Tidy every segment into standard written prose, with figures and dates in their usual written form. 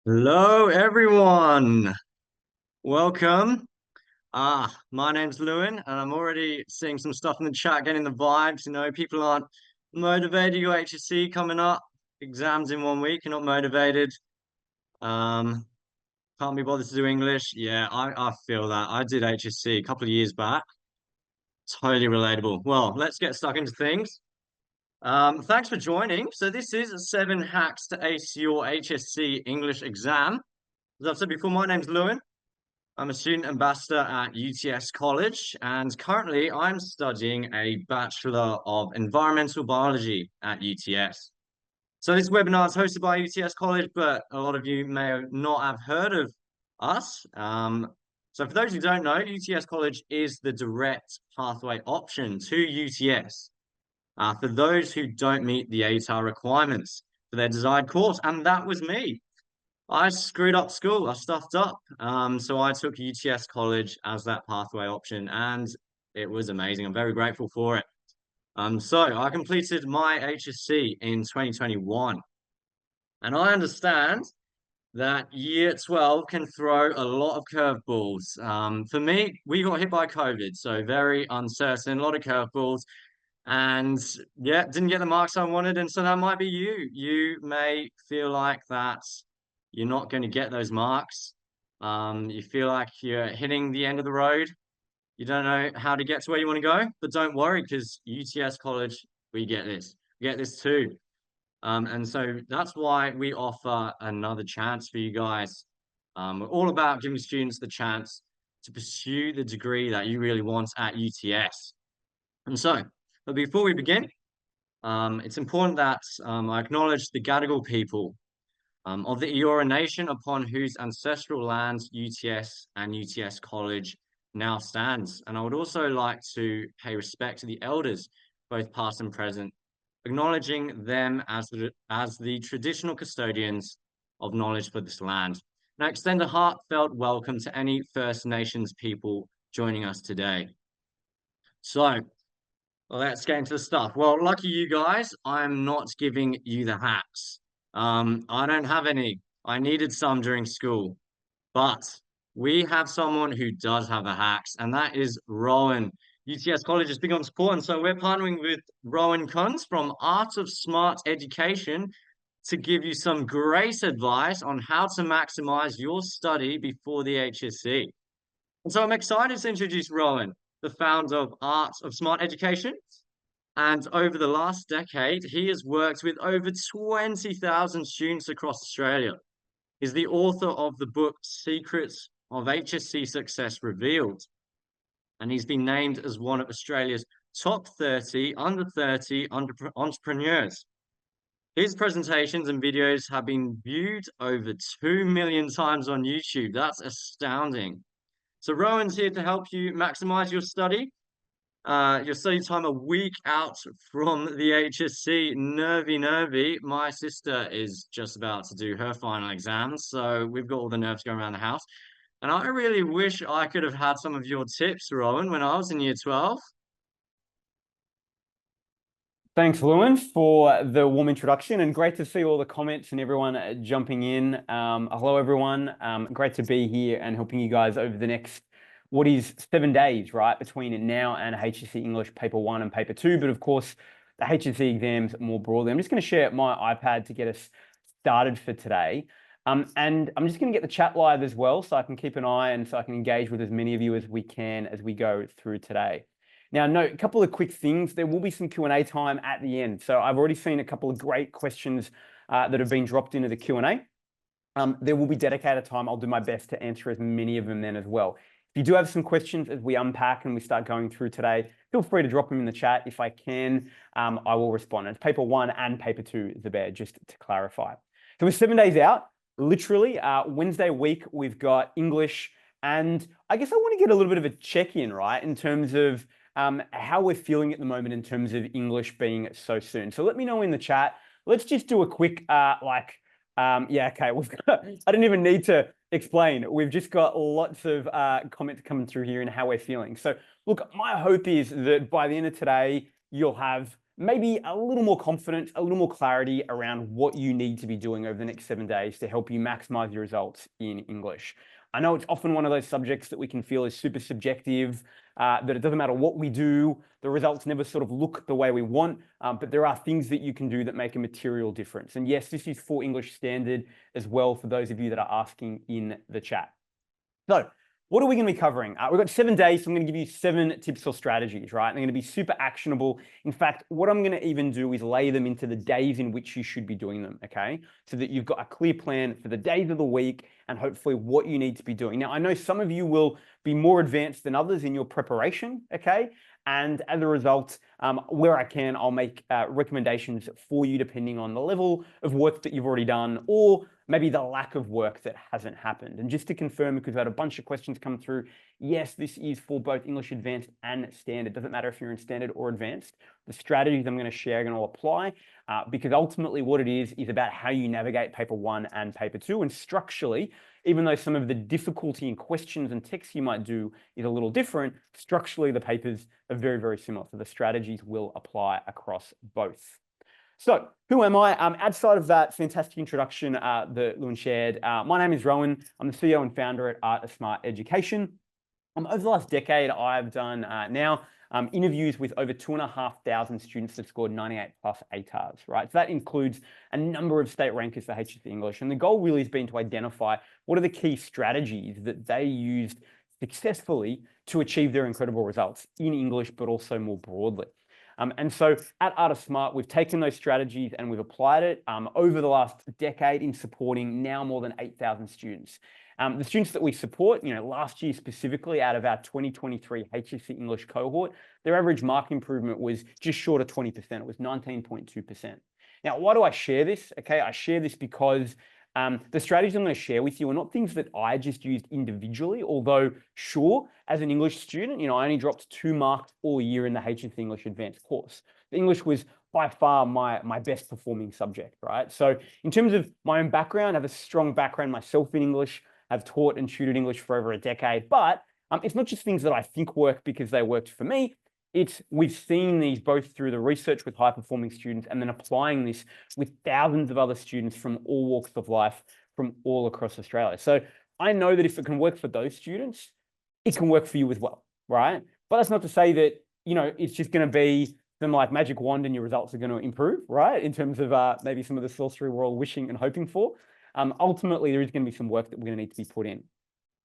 Hello, everyone. Welcome. My name's Lewin, and I'm already seeing some stuff in the chat, getting the vibes. People aren't motivated. You got HSC coming up, exams in 1 week. You're not motivated. Um, can't be bothered to do English. Yeah, I feel that. I did HSC a couple of years back. Totally relatable. Well, let's get stuck into things. Thanks for joining. So this is 7 hacks to ace your HSC English exam. As I've said before, my name's Lewin. I'm a student ambassador at UTS College, and currently I'm studying a Bachelor of Environmental Biology at UTS. So this webinar is hosted by UTS College, but a lot of you may not have heard of us. So for those who don't know, UTS College is the direct pathway option to UTS for those who don't meet the ATAR requirements for their desired course, and that was me. I screwed up school. I stuffed up. So I took UTS College as that pathway option, and it was amazing. I'm very grateful for it. So I completed my HSC in 2021, and I understand that year 12 can throw a lot of curveballs. For me, we got hit by COVID, so very uncertain, a lot of curveballs. And yeah, didn't get the marks I wanted. And so that might be you. You may feel like that you're not going to get those marks. You feel like you're hitting the end of the road. You don't know how to get to where you want to go, but don't worry because UTS College, we get this. We get this too. And so that's why we offer another chance for you guys. We're all about giving students the chance to pursue the degree that you really want at UTS. And so, but before we begin, it's important that I acknowledge the Gadigal people of the Eora Nation upon whose ancestral lands UTS and UTS College now stands. And I would also like to pay respect to the elders, both past and present, acknowledging them as the traditional custodians of knowledge for this land. Now, extend a heartfelt welcome to any First Nations people joining us today. So, let's get into the stuff. Well, lucky you guys, I'm not giving you the hacks. I don't have any. I needed some during school, but we have someone who does have the hacks, and that is Rowan. UTS College is big on support, and so we're partnering with Rowan Kunz from Art of Smart Education to give you some great advice on how to maximize your study before the HSC. And so I'm excited to introduce Rowan, the founder of Art of Smart Education. And over the last decade, he has worked with over 20,000 students across Australia. He's the author of the book Secrets of HSC Success Revealed. And he's been named as one of Australia's top 30 under 30 entrepreneurs. His presentations and videos have been viewed over 2 million times on YouTube. That's astounding. So Rowan's here to help you maximize your study time a week out from the HSC. Nervy. My sister is just about to do her final exams, so we've got all the nerves going around the house. And I really wish I could have had some of your tips, Rowan, when I was in year 12. Thanks, Lewin, for the warm introduction, and great to see all the comments and everyone jumping in. Hello, everyone. Great to be here and helping you guys over the next, what is 7 days, right, between now and HSC English Paper 1 and Paper 2, but of course, the HSC exams more broadly. I'm just going to share my iPad to get us started for today. And I'm just going to get the chat live as well, so I can keep an eye and so I can engage with as many of you as we can as we go through today. Now, note a couple of quick things. There will be some Q&A time at the end. So I've already seen a couple of great questions that have been dropped into the Q&A. There will be dedicated time. I'll do my best to answer as many of them then as well. If you do have some questions as we unpack and we start going through today, feel free to drop them in the chat. If I can, I will respond. It's paper 1 and paper 2, Zubair, just to clarify. So we're 7 days out, literally. Wednesday week, we've got English. And I guess I want to get a little bit of a check-in, right, in terms of how we're feeling at the moment in terms of English being so soon. So let me know in the chat. Let's just do a quick, yeah, okay. I didn't even need to explain. We've just got lots of comments coming through here and how we're feeling. So look, my hope is that by the end of today, you'll have maybe a little more confidence, a little more clarity around what you need to be doing over the next 7 days to help you maximize your results in English. I know it's often one of those subjects that we can feel is super subjective, that it doesn't matter what we do, the results never sort of look the way we want, but there are things that you can do that make a material difference. And yes, this is for English Standard as well for those of you that are asking in the chat. So what are we going to be covering? We've got 7 days, so I'm going to give you 7 tips or strategies, right? They're going to be super actionable. In fact, what I'm going to even do is lay them into the days in which you should be doing them, okay? So that you've got a clear plan for the days of the week and hopefully what you need to be doing. Now, I know some of you will be more advanced than others in your preparation, okay? And as a result, where I can, I'll make recommendations for you depending on the level of work that you've already done or maybe the lack of work that hasn't happened. And just to confirm, because I've had a bunch of questions come through, yes, this is for both English Advanced and Standard. It doesn't matter if you're in Standard or Advanced. The strategies I'm going to share are going to apply because ultimately what it is about how you navigate paper 1 and paper 2. And structurally, even though some of the difficulty in questions and texts you might do is a little different, structurally the papers are very, very similar. So the strategies will apply across both. So who am I? Outside of that fantastic introduction that Lewin shared, my name is Rowan. I'm the CEO and founder at Art of Smart Education. Over the last decade, I've done interviews with over 2,500 students that scored 98 plus ATARs, right? So that includes a number of state rankers for HSC English. And the goal really has been to identify what are the key strategies that they used successfully to achieve their incredible results in English, but also more broadly. And so at Art of Smart, we've taken those strategies and we've applied it over the last decade in supporting now more than 8,000 students. The students that we support, last year specifically out of our 2023 HSC English cohort, their average mark improvement was just short of 20%. It was 19.2%. Now, why do I share this? Okay, I share this because the strategies I'm going to share with you are not things that I just used individually, although sure, as an English student, I only dropped 2 marks all year in the HSC English Advanced course. The English was by far my best performing subject, right? So in terms of my own background, I have a strong background myself in English. I've taught and tutored English for over a decade, but it's not just things that I think work because they worked for me. We've seen these both through the research with high-performing students and then applying this with thousands of other students from all walks of life from all across Australia. So I know that if it can work for those students, it can work for you as well, right? But that's not to say that, it's just going to be some like magic wand and your results are going to improve, right? In terms of maybe some of the sorcery we're all wishing and hoping for. Ultimately, there is going to be some work that we're going to need to be put in.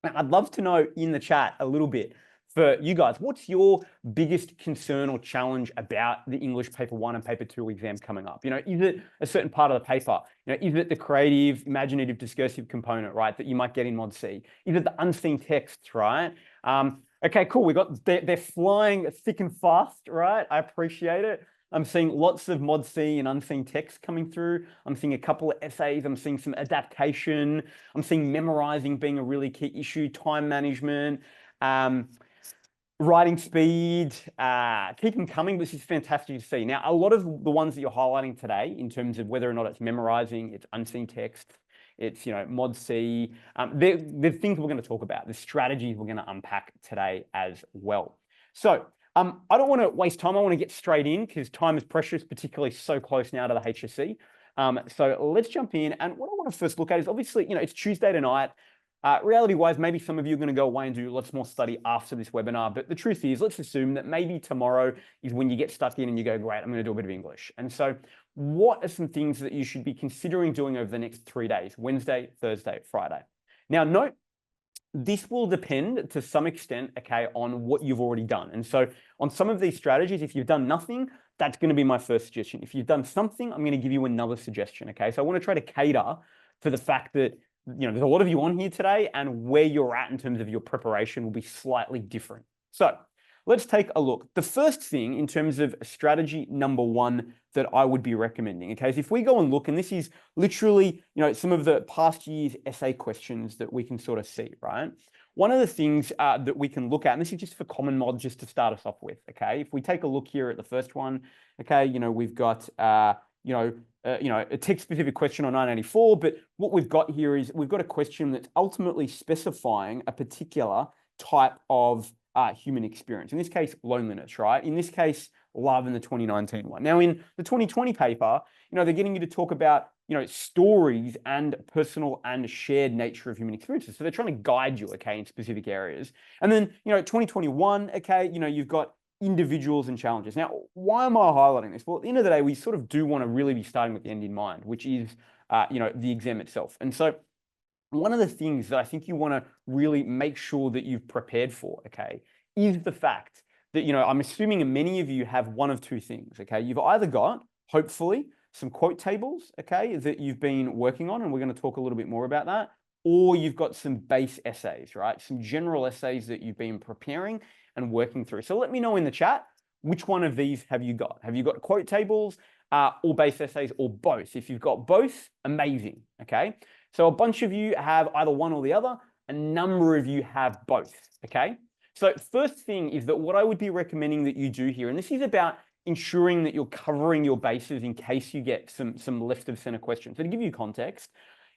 I'd love to know in the chat a little bit for you guys, what's your biggest concern or challenge about the English paper 1 and paper 2 exam coming up? Is it a certain part of the paper? Is it the creative, imaginative, discursive component, right, that you might get in Mod C? Is it the unseen texts, right? Okay, cool. They're flying thick and fast, right? I appreciate it. I'm seeing lots of Mod C and unseen text coming through. I'm seeing a couple of essays. I'm seeing some adaptation. I'm seeing memorizing being a really key issue, time management, writing speed, keep them coming. This is fantastic to see. Now, a lot of the ones that you're highlighting today in terms of whether or not it's memorizing, it's unseen text, it's, Mod C, they're things we're going to talk about, the strategies we're going to unpack today as well. So I don't want to waste time. I want to get straight in because time is precious, particularly so close now to the HSC. So let's jump in. And what I want to first look at is obviously, it's Tuesday tonight. Reality-wise, maybe some of you are going to go away and do lots more study after this webinar. But the truth is, let's assume that maybe tomorrow is when you get stuck in and you go, great, I'm going to do a bit of English. And so what are some things that you should be considering doing over the next 3 days, Wednesday, Thursday, Friday? Now, note, this will depend to some extent, okay, on what you've already done. And so on some of these strategies, if you've done nothing, that's going to be my first suggestion. If you've done something, I'm going to give you another suggestion, okay? So I want to try to cater for the fact that there's a lot of you on here today and where you're at in terms of your preparation will be slightly different. So let's take a look. The first thing in terms of strategy number 1 that I would be recommending, okay, is if we go and look, and this is literally, some of the past year's essay questions that we can sort of see, right? One of the things that we can look at, and this is just for common mod, just to start us off with, okay? If we take a look here at the first one, okay, we've got, a text-specific question on 984, but what we've got here is we've got a question that's ultimately specifying a particular type of human experience. In this case, loneliness, right? In this case, love in the 2019 one. Now, in the 2020 paper, they're getting you to talk about, stories and personal and shared nature of human experiences. So they're trying to guide you, okay, in specific areas. And then, 2021, okay, you've got individuals and challenges. Now, why am I highlighting this? Well, at the end of the day, we sort of do want to really be starting with the end in mind, which is, the exam itself. And so one of the things that I think you want to really make sure that you've prepared for, okay, is the fact that, I'm assuming many of you have one of two things, okay? You've either got, hopefully, some quote tables, okay, that you've been working on, and we're going to talk a little bit more about that, or you've got some base essays, right? Some general essays that you've been preparing and working through. So let me know in the chat, which one of these have you got? Have you got quote tables or base essays or both? If you've got both, amazing, okay? So a bunch of you have either one or the other, a number of you have both, okay? So first thing is that what I would be recommending that you do here, and this is about ensuring that you're covering your bases in case you get some left of center questions. So to give you context,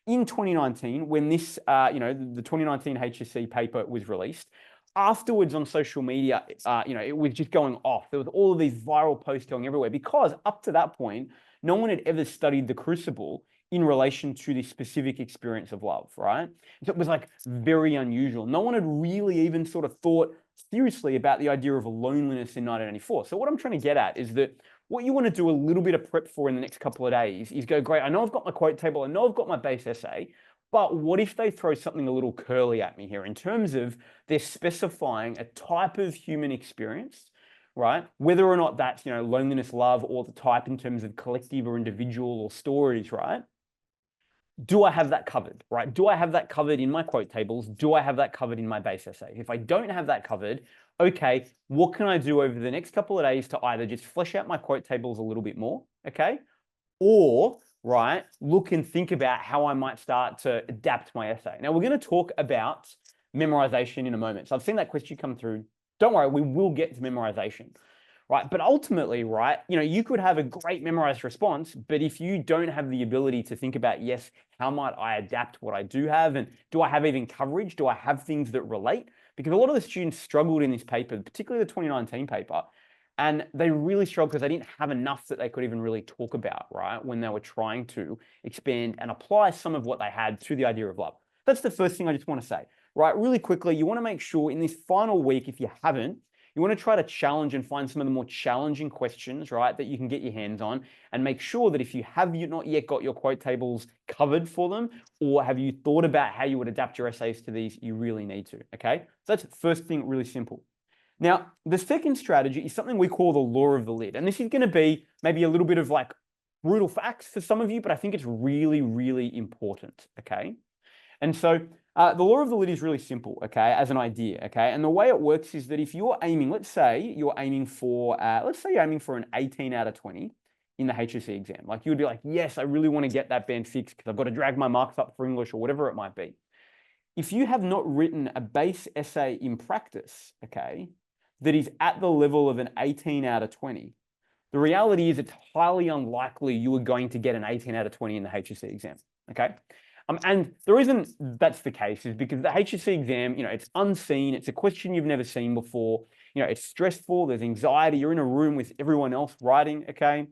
in 2019, when this, the 2019 HSC paper was released, afterwards on social media, it was just going off. There was all of these viral posts going everywhere because up to that point, no one had ever studied the crucible in relation to the specific experience of love, right? So it was like very unusual. No one had really even sort of thought seriously about the idea of loneliness in 1994. So what I'm trying to get at is that what you want to do a little bit of prep for in the next couple of days is go, great, I know I've got my quote table, I know I've got my base essay, but what if they throw something a little curly at me here in terms of they're specifying a type of human experience, right? Whether or not that's, loneliness, love, or the type in terms of collective or individual or stories, right? Do I have that covered, right? Do I have that covered in my quote tables? Do I have that covered in my base essay? If I don't have that covered, okay, what can I do over the next couple of days to either just flesh out my quote tables a little bit more, okay? Or, right, look and think about how I might start to adapt my essay. Now, we're going to talk about memorization in a moment. So I've seen that question come through. Don't worry, we will get to memorization. Right. But ultimately, right, you could have a great memorized response, but if you don't have the ability to think about, yes, how might I adapt what I do have? And do I have even coverage? Do I have things that relate? Because a lot of the students struggled in this paper, particularly the 2019 paper, and they really struggled because they didn't have enough that they could even really talk about, right, when they were trying to expand and apply some of what they had to the idea of love. That's the first thing I just want to say, right? Really quickly, you want to make sure in this final week, if you haven't, you want to try to challenge and find some of the more challenging questions, right, that you can get your hands on and make sure that if you have not yet got your quote tables covered for them, or have you thought about how you would adapt your essays to these, you really need to, okay? So that's the first thing, really simple. Now, the second strategy is something we call the law of the lid. And this is going to be maybe a little bit of like brutal facts for some of you, but I think it's really, really important, okay? And so the law of the lid is really simple, okay, as an idea, okay? And the way it works is that if you're aiming, let's say you're aiming for, an 18 out of 20 in the HSC exam. Like you'd be like, yes, I really want to get that band 6 because I've got to drag my marks up for English or whatever it might be. If you have not written a base essay in practice, okay, that is at the level of an 18 out of 20, the reality is it's highly unlikely you are going to get an 18 out of 20 in the HSC exam, okay? And the reason that's the case is because the HSC exam, it's unseen. It's a question you've never seen before. It's stressful. There's anxiety. You're in a room with everyone else writing, okay?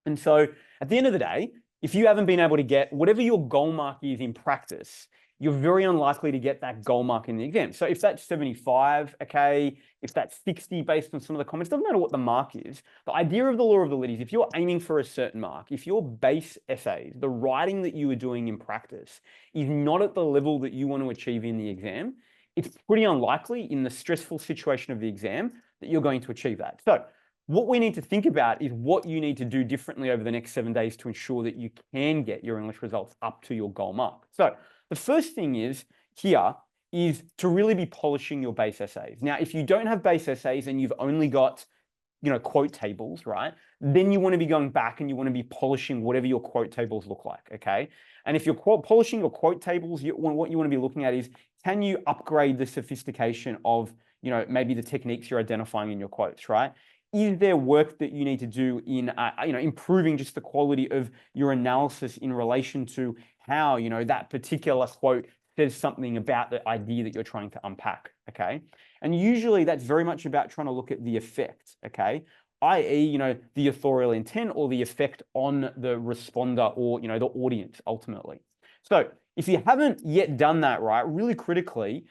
And so at the end of the day, if you haven't been able to get whatever your goal mark is in practice, you're very unlikely to get that goal mark in the exam. So if that's 75, okay, if that's 60 based on some of the comments, doesn't matter what the mark is. The idea of the law of the lid is if you're aiming for a certain mark, if your base essays, the writing that you are doing in practice is not at the level that you want to achieve in the exam, it's pretty unlikely in the stressful situation of the exam that you're going to achieve that. So what we need to think about is what you need to do differently over the next 7 days to ensure that you can get your English results up to your goal mark. So the first thing is to really be polishing your base essays. Now, if you don't have base essays and you've only got, quote tables, right? Then you want to be going back and you want to be polishing whatever your quote tables look like, okay? And if you're polishing your quote tables, what you want to be looking at is, can you upgrade the sophistication of, maybe the techniques you're identifying in your quotes, right? Is there work that you need to do in, improving just the quality of your analysis in relation to how, that particular quote says something about the idea that you're trying to unpack, okay? And usually that's very much about trying to look at the effect, okay? i.e., the authorial intent or the effect on the responder or, the audience ultimately. So if you haven't yet done that, right, really critically,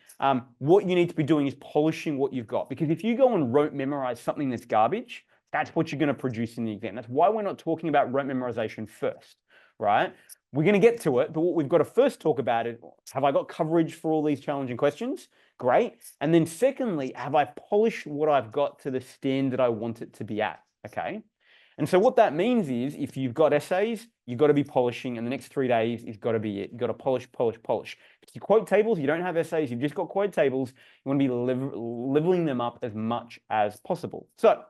what you need to be doing is polishing what you've got. Because if you go and rote memorize something that's garbage, that's what you're going to produce in the exam. That's why we're not talking about rote memorization first, right? We're going to get to it, but what we've got to first talk about is, have I got coverage for all these challenging questions? Great. And then secondly, have I polished what I've got to the standard I want it to be at? Okay. And so what that means is if you've got essays, you've got to be polishing, and the next 3 days is got to be it. You've got to polish, polish, polish. If you quote tables, you don't have essays, you've just got quote tables, you want to be leveling them up as much as possible. So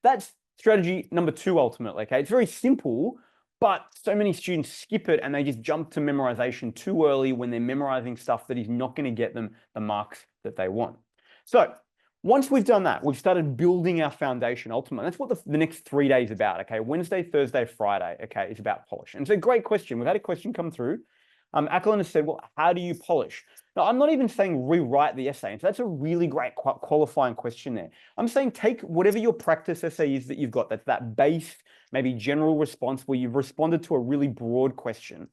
that's strategy number 2 ultimately, okay? It's very simple, but so many students skip it and they just jump to memorization too early when they're memorizing stuff that is not going to get them the marks that they want. So once we've done that, we've started building our foundation ultimately. That's what the next 3 days is about, okay? Wednesday, Thursday, Friday, okay, is about polish. And it's a great question. We've had a question come through. Ackland has said, well, how do you polish? Now, I'm not even saying rewrite the essay. And so that's a really great qualifying question there. I'm saying take whatever your practice essay is that you've got, that's that base, maybe general response where you've responded to a really broad question.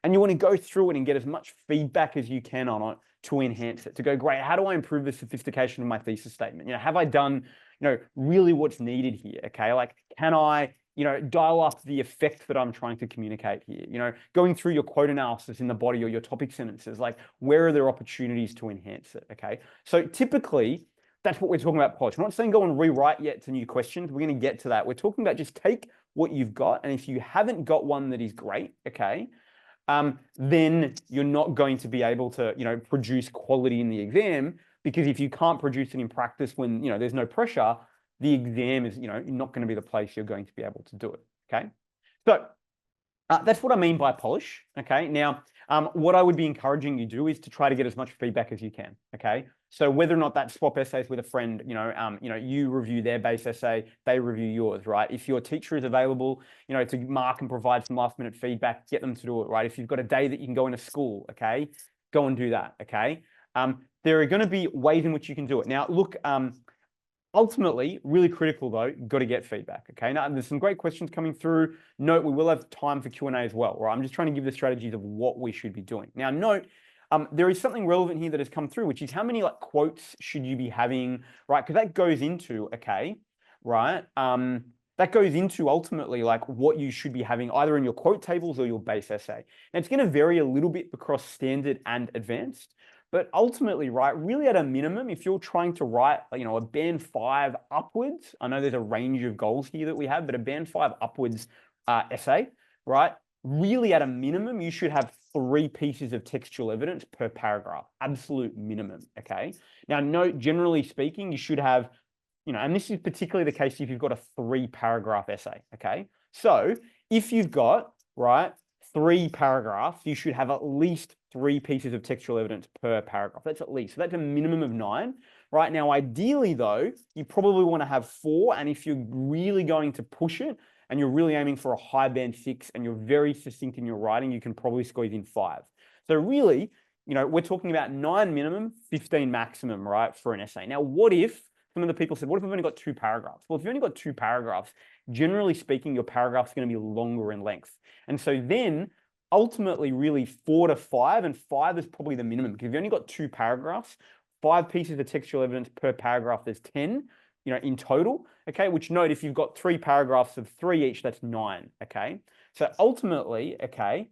And you want to go through it and get as much feedback as you can on it to enhance it, to go, great, how do I improve the sophistication of my thesis statement? Have I done, really what's needed here? Okay, like, can I, dial up the effect that I'm trying to communicate here? Going through your quote analysis in the body or your topic sentences, like, where are there opportunities to enhance it? Okay, so typically, that's what we're talking about polish. We're not saying go and rewrite yet to new questions. We're going to get to that. We're talking about just take what you've got, and if you haven't got one that is great, okay, then you're not going to be able to, produce quality in the exam, because if you can't produce it in practice when, there's no pressure, the exam is, not going to be the place you're going to be able to do it, okay? So that's what I mean by polish, okay? Now, what I would be encouraging you to do is to try to get as much feedback as you can, okay? So whether or not that swap essays with a friend, you review their base essay, they review yours, right? If your teacher is available, to mark and provide some last minute feedback, get them to do it, right? If you've got a day that you can go into school, okay, go and do that, okay? There are going to be ways in which you can do it. Now, look, ultimately, really critical though, got to get feedback, okay? Now, there's some great questions coming through. Note, we will have time for Q&A as well, right? I'm just trying to give the strategies of what we should be doing. Now, note, there is something relevant here that has come through, which is how many quotes should you be having, right? Because that goes into, okay, right? That goes into ultimately what you should be having either in your quote tables or your base essay. Now, it's going to vary a little bit across standard and advanced, but ultimately, right, really at a minimum, if you're trying to write, a band 5 upwards, I know there's a range of goals here that we have, but a band 5 upwards essay, right? Really at a minimum, you should have 3 pieces of textual evidence per paragraph, absolute minimum, okay? Now, note, generally speaking, you should have, and this is particularly the case if you've got a 3-paragraph essay, okay? So if you've got, right, 3 paragraphs, you should have at least 3 pieces of textual evidence per paragraph. That's at least. So that's a minimum of 9. Right now, ideally, though, you probably want to have 4. And if you're really going to push it and you're really aiming for a high band 6 and you're very succinct in your writing, you can probably squeeze in 5. So really, we're talking about 9 minimum, 15 maximum, right, for an essay. Now, what if some of the people said, what if I've only got 2 paragraphs? Well, if you've only got 2 paragraphs, generally speaking, your paragraph's going to be longer in length. And so then ultimately really 4 to 5, and 5 is probably the minimum, because if you've only got 2 paragraphs, 5 pieces of textual evidence per paragraph, there's 10, in total, okay? Which note, if you've got 3 paragraphs of 3 each, that's 9, okay? So ultimately, okay,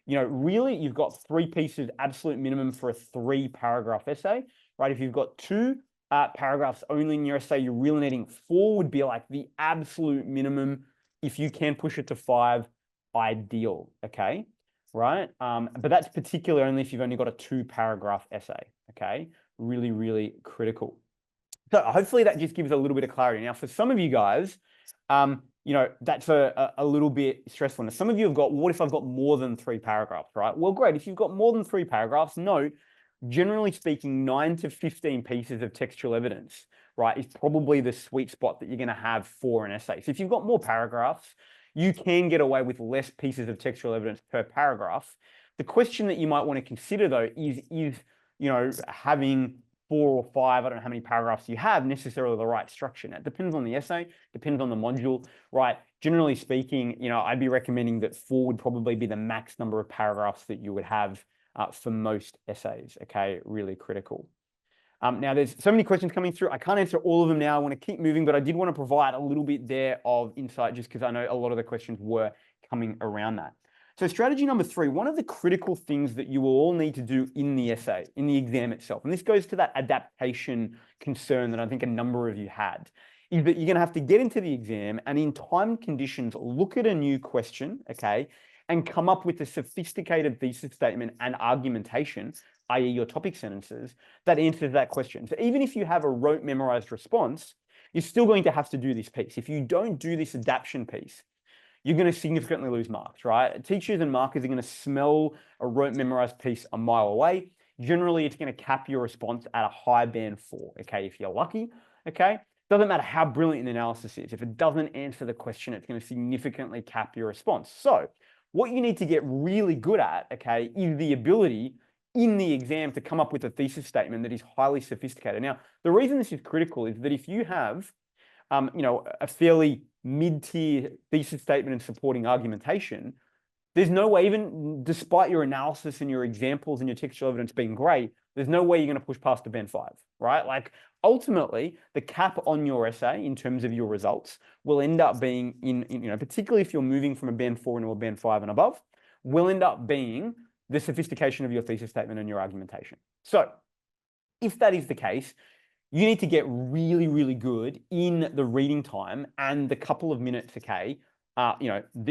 really you've got 3 pieces absolute minimum for a 3-paragraph essay, right? If you've got 2 paragraphs only in your essay, you're really needing 4 would be the absolute minimum. If you can push it to 5, ideal, okay, right? But that's particular only if you've only got a 2-paragraph essay, okay? Really, really critical. So hopefully that just gives a little bit of clarity. Now, for some of you guys, that's a little bit stressful. Now, some of you have got, what if I've got more than 3 paragraphs, right? Well, great. If you've got more than 3 paragraphs, note, generally speaking, 9 to 15 pieces of textual evidence, right, is probably the sweet spot that you're going to have for an essay. So if you've got more paragraphs, you can get away with less pieces of textual evidence per paragraph. The question that you might want to consider though is having 4 or 5, I don't know how many paragraphs you have, necessarily the right structure. Now, it depends on the essay, depends on the module, right? Generally speaking, I'd be recommending that 4 would probably be the max number of paragraphs that you would have for most essays, okay? Really critical. Now, there's so many questions coming through. I can't answer all of them now. I want to keep moving, but I did want to provide a little bit there of insight just because I know a lot of the questions were coming around that. So strategy number 3, one of the critical things that you will all need to do in the essay, in the exam itself, and this goes to that adaptation concern that I think a number of you had, is that you're going to have to get into the exam and in time conditions, look at a new question, okay, and come up with a sophisticated thesis statement and argumentation, i.e. your topic sentences, that answers that question. So even if you have a rote memorized response, you're still going to have to do this piece. If you don't do this adaptation piece, you're going to significantly lose marks, right? Teachers and markers are going to smell a rote memorized piece a mile away. Generally, it's going to cap your response at a high band 4, okay, if you're lucky, okay? Doesn't matter how brilliant an analysis is. If it doesn't answer the question, it's going to significantly cap your response. So what you need to get really good at, okay, is the ability in the exam to come up with a thesis statement that is highly sophisticated. Now, the reason this is critical is that if you have, a fairly mid-tier thesis statement and supporting argumentation, there's no way, even despite your analysis and your examples and your textual evidence being great, there's no way you're going to push past a band 5, right? Like ultimately, the cap on your essay in terms of your results will end up being particularly if you're moving from a band 4 into a band 5 and above, will end up being the sophistication of your thesis statement and your argumentation. So if that is the case, you need to get really, really good in the reading time and the couple of minutes, okay, that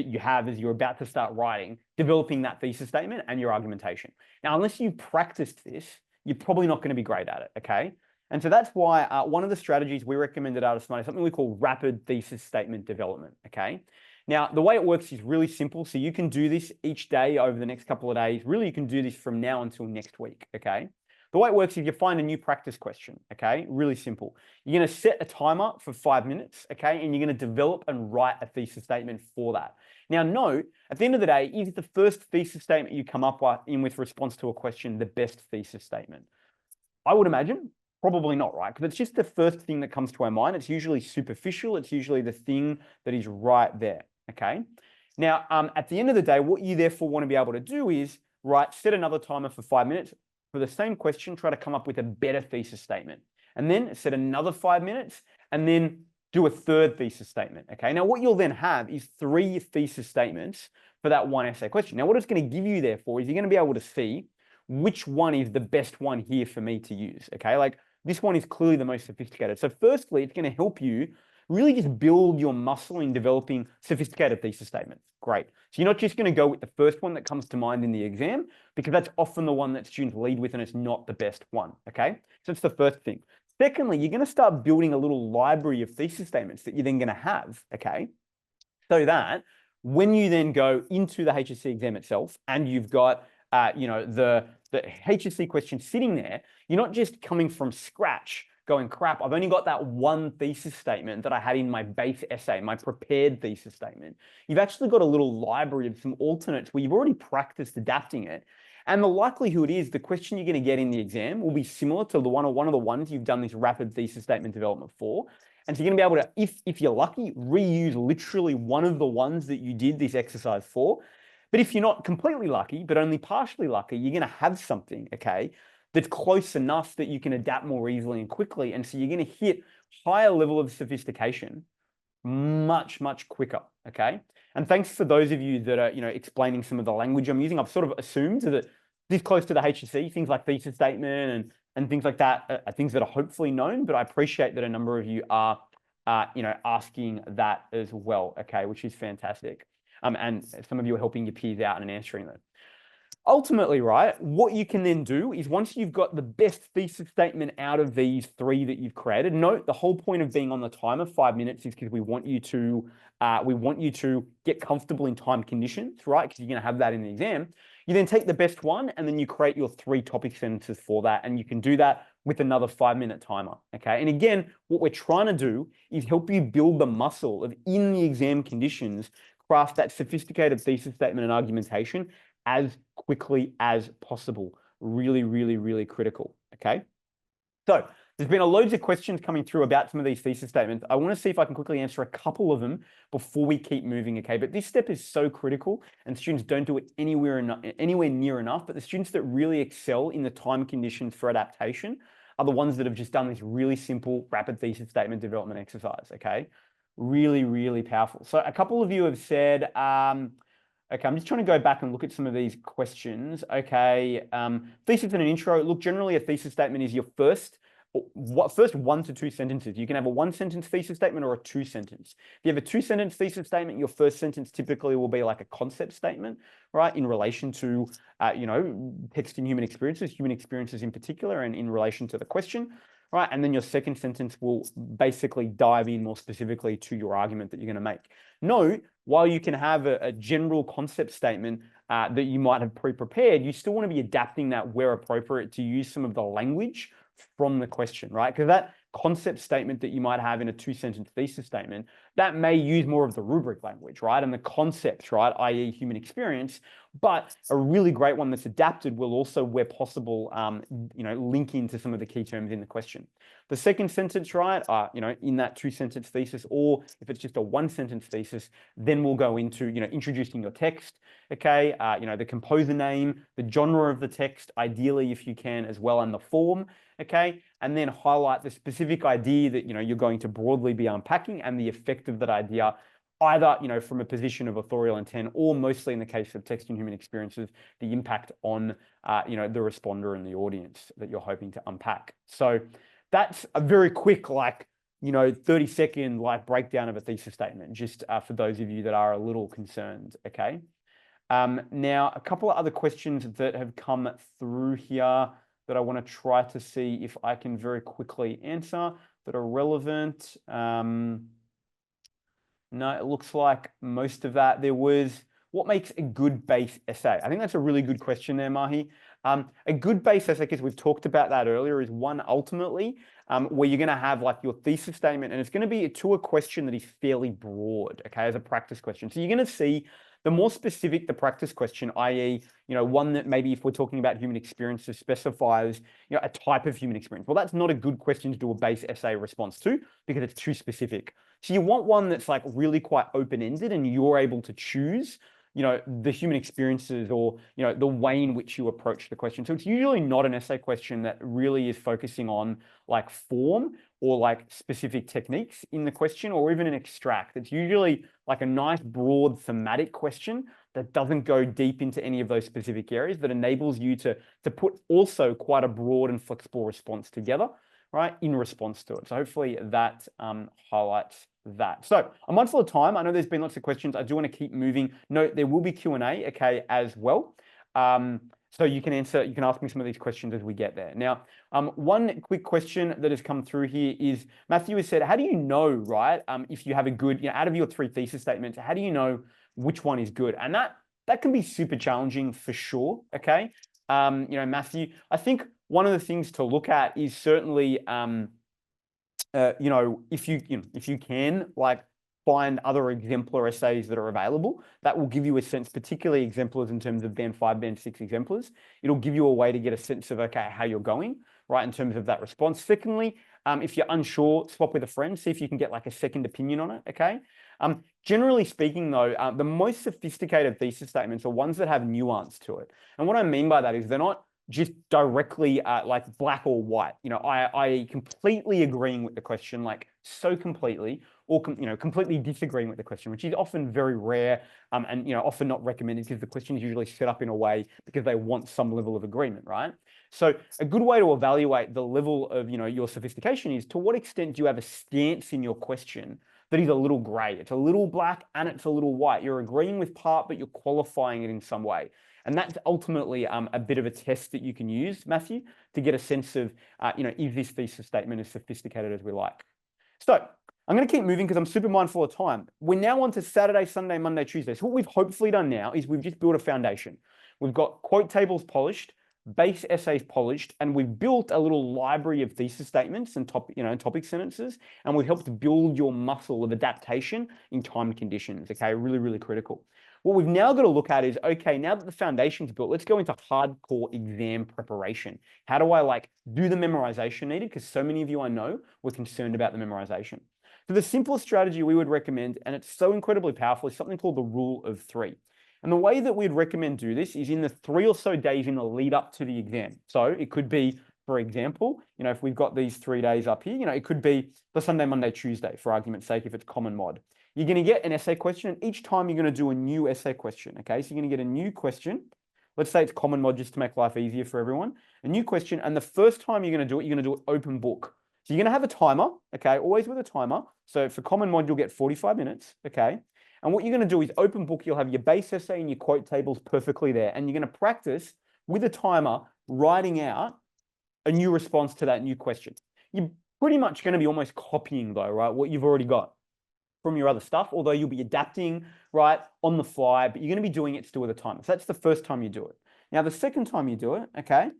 you have as you're about to start writing, developing that thesis statement and your argumentation. Now, unless you've practiced this, you're probably not going to be great at it, okay? And so that's why one of the strategies we recommended out of Smart is something we call rapid thesis statement development, okay? Now, the way it works is really simple. So you can do this each day over the next couple of days. Really, you can do this from now until next week, okay? The way it works is you find a new practice question, okay? Really simple. You're going to set a timer for 5 minutes, okay? And you're going to develop and write a thesis statement for that. Now, note, at the end of the day, is the first thesis statement you come up with response to a question the best thesis statement? I would imagine probably not, right? Because it's just the first thing that comes to our mind. It's usually superficial. It's usually the thing that is right there, okay? Now, at the end of the day, what you therefore want to be able to do is, set another timer for 5 minutes. For the same question, try to come up with a better thesis statement. And then set another 5 minutes and then do a third thesis statement, okay? Now, what you'll then have is 3 thesis statements for that one essay question. Now, what it's going to give you therefore is you're going to be able to see which one is the best one here for me to use, okay? Like this one is clearly the most sophisticated. So firstly, it's going to help you really just build your muscle in developing sophisticated thesis statements. Great. So you're not just going to go with the first one that comes to mind in the exam, because that's often the one that students lead with and it's not the best one, okay? So that's the first thing. Secondly, you're going to start building a little library of thesis statements that you're then going to have, okay? So that when you then go into the HSC exam itself and you've got, the HSC question sitting there, you're not just coming from scratch going, crap, I've only got that one thesis statement that I had in my base essay, my prepared thesis statement. You've actually got a little library of some alternates where you've already practiced adapting it. And the likelihood is the question you're going to get in the exam will be similar to one of the ones you've done this rapid thesis statement development for. And so you're going to be able to, if you're lucky, reuse literally one of the ones that you did this exercise for. But if you're not completely lucky, but only partially lucky, you're going to have something, okay, that's close enough that you can adapt more easily and quickly. And so you're going to hit higher level of sophistication much, much quicker, okay? And thanks for those of you that are, explaining some of the language I'm using. I've sort of assumed that this close to the HSC, things like thesis statement and things like that are things that are hopefully known, but I appreciate that a number of you are, asking that as well, okay, which is fantastic. And some of you are helping your peers out and answering them. Ultimately, right, what you can then do is once you've got the best thesis statement out of these 3 that you've created, note the whole point of being on the timer 5 minutes is because we want you to get comfortable in time conditions, right? Because you're going to have that in the exam. You then take the best one and then you create your 3 topic sentences for that. And you can do that with another 5-minute timer, okay? And again, what we're trying to do is help you build the muscle of in the exam conditions, craft that sophisticated thesis statement and argumentation as quickly as possible. Really, really, really critical, okay? So there's been loads of questions coming through about some of these thesis statements. I want to see if I can quickly answer a couple of them before we keep moving, okay? But this step is so critical and students don't do it anywhere near enough, but the students that really excel in the time conditions for adaptation are the ones that have just done this really simple rapid thesis statement development exercise, okay? Really, really powerful. So a couple of you have said, okay, I'm just trying to go back and look at some of these questions. Okay, thesis and an intro. Look, generally a thesis statement is your first 1 to 2 sentences. You can have a 1-sentence thesis statement or a 2-sentence. If you have a 2-sentence thesis statement, your first sentence typically will be like a concept statement, right, in relation to, text and human experiences in particular, and in relation to the question, right? And then your second sentence will basically dive in more specifically to your argument that you're going to make. Note, while you can have a general concept statement that you might have pre-prepared, you still want to be adapting that where appropriate to use some of the language from the question, right? Because that concept statement that you might have in a 2-sentence thesis statement, that may use more of the rubric language, right? And the concepts, right, i.e. human experience, but a really great one that's adapted will also, where possible, link into some of the key terms in the question. The second sentence, right, in that 2-sentence thesis, or if it's just a 1-sentence thesis, then we'll go into, introducing your text, okay, the composer name, the genre of the text, ideally if you can as well, and the form, okay, and then highlight the specific idea that, you're going to broadly be unpacking and the effect of that idea, either, from a position of authorial intent, or mostly in the case of text and human experiences, the impact on, the responder and the audience that you're hoping to unpack. So that's a very quick, 30-second breakdown of a thesis statement, just for those of you that are a little concerned, okay? Now, a couple of other questions that have come through here that I want to try to see if I can very quickly answer that are relevant. No, it looks like most of that. There was, what makes a good base essay? I think that's a really good question there, Mahi. A good base essay, because we've talked about that earlier, is one ultimately where you're going to have your thesis statement, and it's going to be to a question that is fairly broad, okay, as a practice question. So you're going to see the more specific the practice question, i.e., one that maybe if we're talking about human experiences specifies, a type of human experience. Well, that's not a good question to do a base essay response to because it's too specific. So you want one that's really quite open-ended and you're able to choose, the human experiences or, the way in which you approach the question. So it's usually not an essay question that really is focusing on form or specific techniques in the question, or even an extract. It's usually a nice broad thematic question that doesn't go deep into any of those specific areas, that enables you to put also quite a broad and flexible response together, right, in response to it. So hopefully that highlights that. So I'm mindful of time. I know there's been lots of questions. I do want to keep moving. Note there will be Q&A, okay, as well. So you can ask me some of these questions as we get there. Now, one quick question that has come through here is, Matthew has said, how do you know, right, if you have a good, out of your 3 thesis statements, how do you know which one is good? And that can be super challenging for sure, okay? Matthew, I think one of the things to look at is certainly, if you can find other exemplar essays that are available, that will give you a sense, particularly exemplars in terms of band 5, band 6 exemplars. It'll give you a way to get a sense of, okay, how you're going, right, in terms of that response. Secondly, if you're unsure, swap with a friend, see if you can get a second opinion on it, okay? Generally speaking though, the most sophisticated thesis statements are ones that have nuance to it. And what I mean by that is they're not just directly black or white. I completely agreeing with the question, so completely, or completely disagreeing with the question, which is often very rare, and often not recommended because the question is usually set up in a way because they want some level of agreement, right? So a good way to evaluate the level of your sophistication is to what extent do you have a stance in your question that is a little gray. It's a little black and it's a little white. You're agreeing with part, but you're qualifying it in some way. And that's ultimately a bit of a test that you can use, Matthew, to get a sense of, is this thesis statement as sophisticated as we like? So I'm going to keep moving because I'm super mindful of time. We're now on to Saturday, Sunday, Monday, Tuesday. So what we've hopefully done now is we've just built a foundation. We've got quote tables polished, base essays polished, and we've built a little library of thesis statements and topic sentences, and we've helped build your muscle of adaptation in time conditions. Okay, really, really critical. What we've now got to look at is, okay, now that the foundation's built, let's go into hardcore exam preparation. How do I like do the memorization needed? Because so many of you I know were concerned about the memorization. So the simplest strategy we would recommend, and it's so incredibly powerful, is something called the rule of three. And the way that we'd recommend do this is in the 3 or so days in the lead up to the exam. So it could be, for example, if we've got these 3 days up here, it could be the Sunday, Monday, Tuesday, for argument's sake, if it's common mod. You're going to get an essay question, and each time you're going to do a new essay question, okay? So you're going to get a new question. Let's say it's common mod just to make life easier for everyone. A new question, and the first time you're going to do it, you're going to do it open book. So you're going to have a timer, okay? Always with a timer. So for common mod, you'll get 45 minutes, okay? And what you're going to do is open book, you'll have your base essay and your quote tables perfectly there. And you're going to practice with a timer writing out a new response to that new question. You're pretty much going to be almost copying though, right? What you've already got from your other stuff, although you'll be adapting, right, on the fly, but you're going to be doing it still with a timer. So that's the first time you do it. Now, the second time you do it, okay,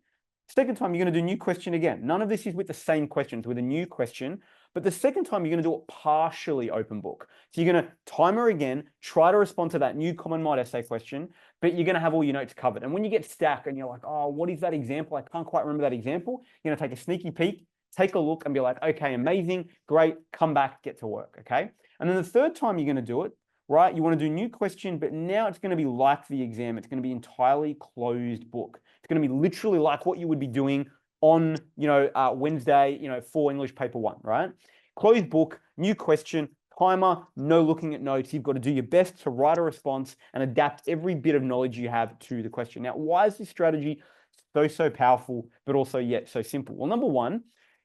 second time you're going to do a new question again. None of this is with the same questions, with a new question, but the second time you're going to do it partially open book. So you're going to timer again, try to respond to that new common mod essay question, but you're going to have all your notes covered. And when you get stuck and you're like, oh, what is that example? I can't quite remember that example. You're going to take a sneaky peek, take a look and be like, okay, amazing, great, come back, get to work, okay? And then the third time you're going to do it, right, you want to do a new question, but now it's going to be like the exam. It's going to be entirely closed book. It's going to be literally like what you would be doing on, Wednesday, for English paper 1, right? Closed book, new question, timer, no looking at notes. You've got to do your best to write a response and adapt every bit of knowledge you have to the question. Now, why is this strategy so powerful, but also yet so simple? Well, number one,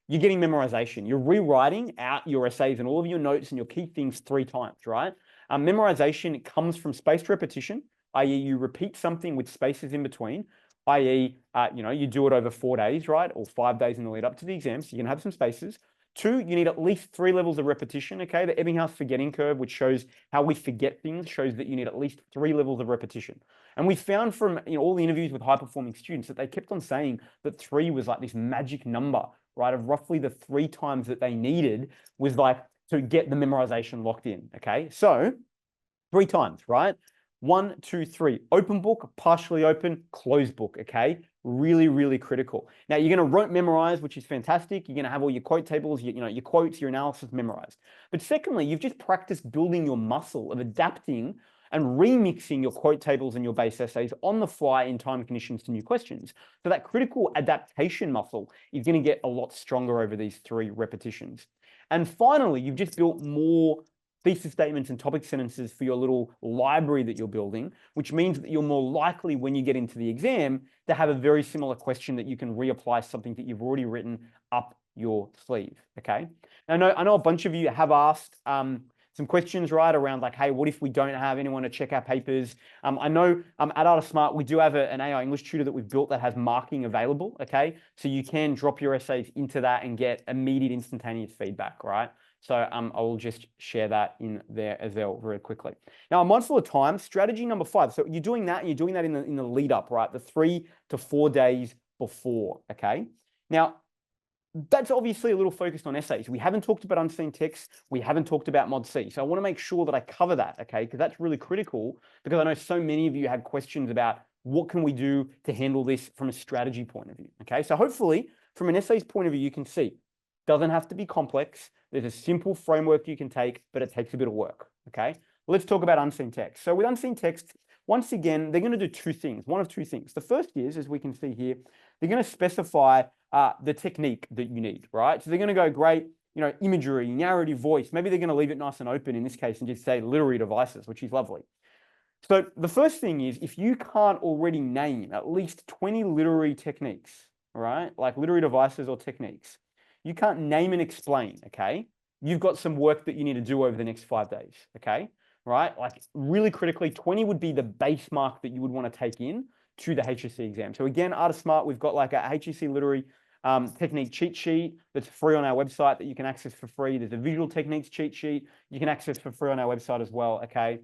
you're getting memorization. You're rewriting out your essays and all of your notes and your key things 3 times, right? Memorization comes from spaced repetition, i.e. you repeat something with spaces in between, i.e. You do it over 4 days, right? Or 5 days in the lead up to the exam, so you can have some spaces. 2, you need at least 3 levels of repetition, okay? The Ebbinghaus forgetting curve, which shows how we forget things, shows that you need at least 3 levels of repetition. And we found from all the interviews with high-performing students that they kept on saying that 3 was like this magic number, right? Of roughly the 3 times that they needed was like to get the memorization locked in, okay? So 3 times, right? 1, 2, 3, open book, partially open, closed book, okay? Really, really critical. Now you're going to rote memorize, which is fantastic. You're going to have all your quote tables, your quotes, your analysis memorized. But secondly, you've just practiced building your muscle of adapting and remixing your quote tables and your base essays on the fly in time conditions to new questions. So that critical adaptation muscle is going to get a lot stronger over these 3 repetitions. And finally, you've just built more thesis statements and topic sentences for your little library that you're building, which means that you're more likely when you get into the exam to have a very similar question that you can reapply something that you've already written up your sleeve, okay? Now, I know a bunch of you have asked some questions, right, around like, hey, what if we don't have anyone to check our papers? I know at ArtSmart, we do have an AI English tutor that we've built that has marking available, okay? So you can drop your essays into that and get immediate instantaneous feedback, right? So I will just share that in there as well very quickly. Now, I'm mindful of time. Strategy number 5. So you're doing that, and you're doing that in the lead up, right? The 3 to 4 days before, okay? Now, that's obviously a little focused on essays. We haven't talked about unseen text. We haven't talked about Mod C. So I want to make sure that I cover that, okay? Because that's really critical because I know so many of you had questions about what can we do to handle this from a strategy point of view, okay? So hopefully, from an essays point of view, you can see doesn't have to be complex. There's a simple framework you can take, but it takes a bit of work, okay? Let's talk about unseen text. So with unseen text, once again, they're going to do 2 things, one of 2 things. The first is, as we can see here, they're going to specify the technique that you need, right? So they're going to go, great, imagery, narrative, voice. Maybe they're going to leave it nice and open in this case and just say literary devices, which is lovely. So the first thing is, if you can't already name at least 20 literary techniques, right? Like literary devices or techniques, you can't name and explain, okay? You've got some work that you need to do over the next 5 days, okay? Right? Like really critically, 20 would be the base mark that you would want to take in to the HSC exam. So again, ArtSmart, we've got like a HSC literary technique cheat sheet that's free on our website that you can access for free. There's a visual techniques cheat sheet you can access for free on our website as well, okay?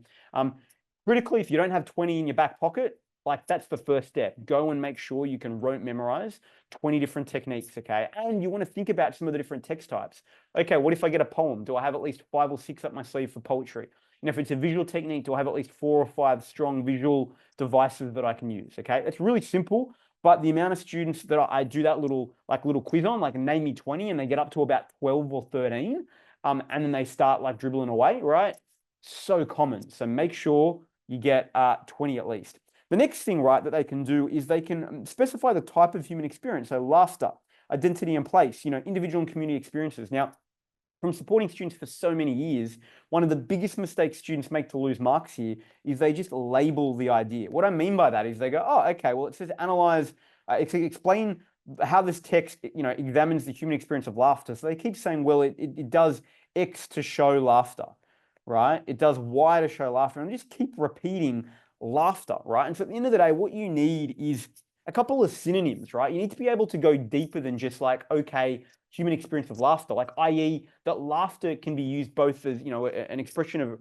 Critically, if you don't have 20 in your back pocket, like that's the first step. Go and make sure you can rote memorize 20 different techniques, okay? And you want to think about some of the different text types. Okay, what if I get a poem? Do I have at least 5 or 6 up my sleeve for poetry? if it's a visual technique, do I have at least 4 or 5 strong visual devices that I can use? Okay, it's really simple, but the amount of students that I do that little quiz on, like name me 20, and they get up to about 12 or 13, and then they start like dribbling away, right? So common. So make sure you get 20 at least. The next thing, right, that they can do is they can specify the type of human experience. So laughter, identity and place, individual and community experiences. Now, from supporting students for so many years, one of the biggest mistakes students make to lose marks here is they just label the idea. What I mean by that is they go, oh, okay, well, it says analyze, explain how this text, examines the human experience of laughter. So they keep saying, well, it does X to show laughter, right? It does Y to show laughter, and just keep repeating laughter, right? And so at the end of the day, what you need is a couple of synonyms, right? You need to be able to go deeper than just like, okay, human experience of laughter, like i.e. that laughter can be used both as, an expression of,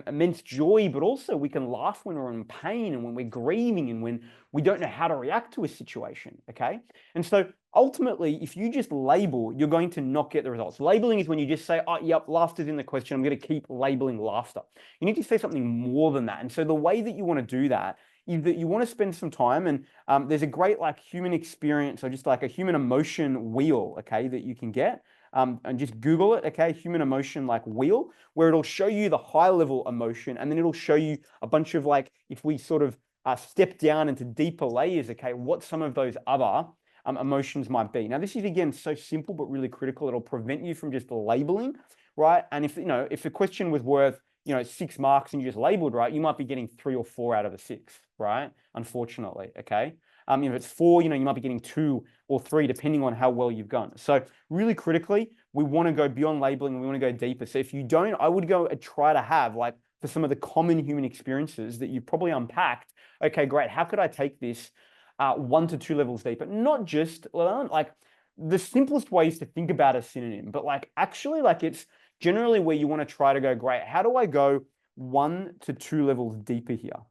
immense joy, but also we can laugh when we're in pain and when we're grieving and when we don't know how to react to a situation, okay? And so ultimately, if you just label, you're going to not get the results. Labeling is when you just say, oh, yep, laughter's in the question. I'm going to keep labeling laughter. You need to say something more than that. And so the way that you want to do that is that you want to spend some time, and there's a great like human experience or just like a human emotion wheel, okay, that you can get. And just Google it, okay, human emotion like wheel, where it'll show you the high level emotion, and then it'll show you a bunch of like, if we sort of step down into deeper layers, okay, what some of those other emotions might be. Now, this is again so simple but really critical. It'll prevent you from just labeling, right? And if the question was worth 6 marks and you just labeled right, you might be getting 3 or 4 out of the 6, right? Unfortunately, okay. If it's 4, you might be getting 2 or 3 depending on how well you've gone. So really critically, we want to go beyond labeling. We want to go deeper. So if you don't, I would go and try to have like for some of the common human experiences that you've probably unpacked. Okay, great. How could I take this 1 to 2 levels deeper? Not just like the simplest way is to think about a synonym, but like actually like it's generally where you want to try to go, great, how do I go 1 to 2 levels deeper here?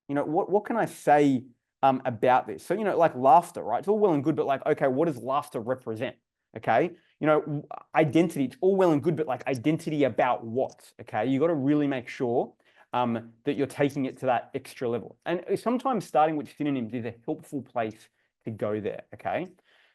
What can I say about this? So, like laughter, right? It's all well and good, but like, okay, what does laughter represent? Okay. Identity, it's all well and good, but like identity about what? Okay. You got to really make sure that you're taking it to that extra level. And sometimes starting with synonyms is a helpful place to go there. Okay.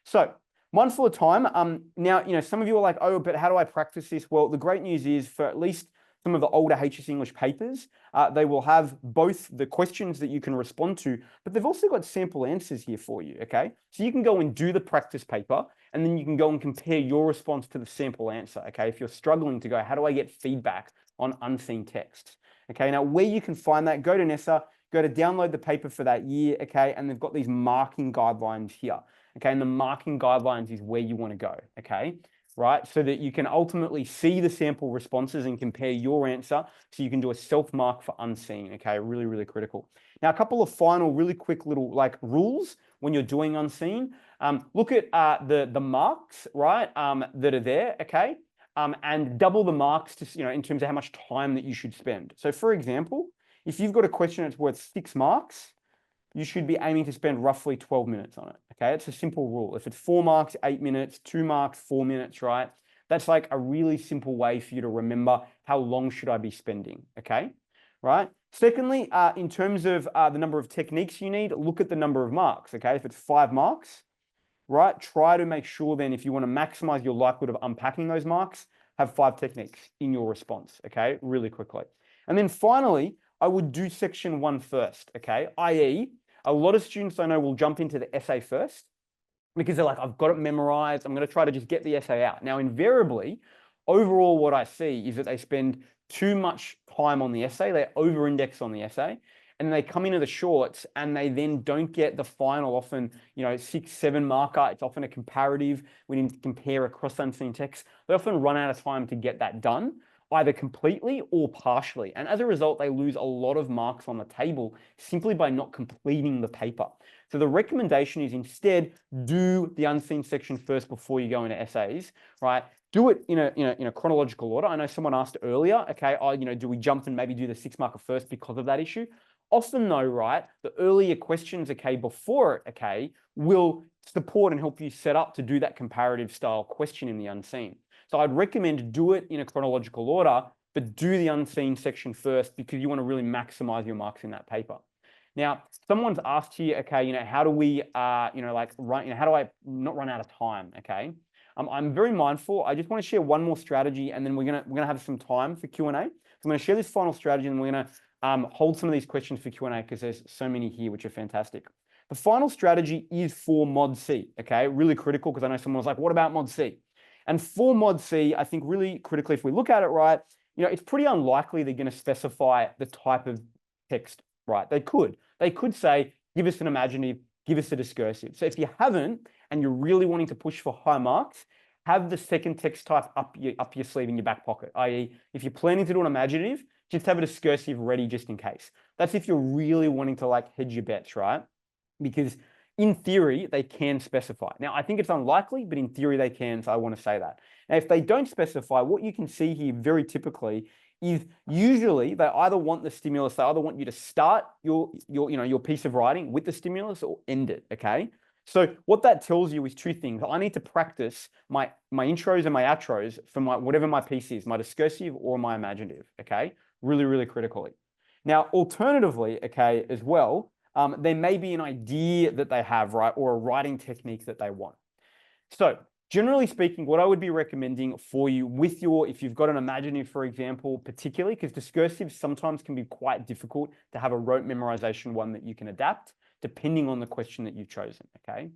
So, mindful of time. Now, some of you are like, oh, but how do I practice this? Well, the great news is for at least some of the older HSC English papers, they will have both the questions that you can respond to, but they've also got sample answers here for you, okay? So you can go and do the practice paper, and then you can go and compare your response to the sample answer, okay? If you're struggling to go, how do I get feedback on unseen text? Okay, now where you can find that, go to NESA, go to download the paper for that year, okay? And they've got these marking guidelines here. Okay, and the marking guidelines is where you want to go, okay, right? So that you can ultimately see the sample responses and compare your answer so you can do a self-mark for unseen, okay, really, really critical. Now, a couple of final really quick little like rules when you're doing unseen. Look at the marks, right, that are there, okay, and double the marks to, in terms of how much time that you should spend. So for example, if you've got a question that's worth 6 marks, you should be aiming to spend roughly 12 minutes on it, okay? It's a simple rule. If it's 4 marks, 8 minutes, 2 marks, 4 minutes, right? That's like a really simple way for you to remember how long should I be spending, okay? Right? Secondly, in terms of the number of techniques you need, look at the number of marks, okay? If it's 5 marks, right? Try to make sure then if you want to maximize your likelihood of unpacking those marks, have 5 techniques in your response, okay? Really quickly. And then finally, I would do section 1 first, okay? i.e., a lot of students I know will jump into the essay first because they're like, I've got it memorized. I'm going to try to just get the essay out. Now, invariably, overall, what I see is that they spend too much time on the essay. They over-index on the essay, and they come into the shorts and they then don't get the final, often, 6, 7 marker. It's often a comparative. We need to compare across unseen text. They often run out of time to get that done, either completely or partially. And as a result, they lose a lot of marks on the table simply by not completing the paper. So the recommendation is instead do the unseen section first before you go into essays, right? Do it in a chronological order. I know someone asked earlier, okay, do we jump and maybe do the 6 marker first because of that issue? Often though, right, the earlier questions, okay, before it, okay, will support and help you set up to do that comparative style question in the unseen. So I'd recommend do it in a chronological order, but do the unseen section first because you want to really maximize your marks in that paper. Now, someone's asked here, okay, how do we, how do I not run out of time? Okay. I'm very mindful. I just want to share one more strategy, and then we're gonna have some time for Q&A. So I'm going to share this final strategy, and we're going to hold some of these questions for Q&A because there's so many here which are fantastic. The final strategy is for Mod C. Okay, really critical because I know someone was like, "What about Mod C?" And for Mod C, I think really critically, if we look at it right, it's pretty unlikely they're going to specify the type of text. Right? They could say, "Give us an imaginative, give us a discursive." So if you haven't, and you're really wanting to push for high marks, have the second text type up your sleeve in your back pocket. I.e., if you're planning to do an imaginative, just have a discursive ready just in case. That's if you're really wanting to like hedge your bets, right? Because in theory, they can specify. Now, I think it's unlikely, but in theory they can, so I want to say that. Now, if they don't specify, what you can see here very typically is usually they either want the stimulus, they either want you to start your piece of writing with the stimulus or end it, okay? So what that tells you is two things. I need to practice my intros and my outros for whatever my piece is, my discursive or my imaginative, okay? Really, really critically. Now, alternatively, okay, as well, there may be an idea that they have, right, or a writing technique that they want. So generally speaking, what I would be recommending for you with if you've got an imaginative, for example, particularly, because discursive sometimes can be quite difficult to have a rote memorization one that you can adapt, depending on the question that you've chosen, okay?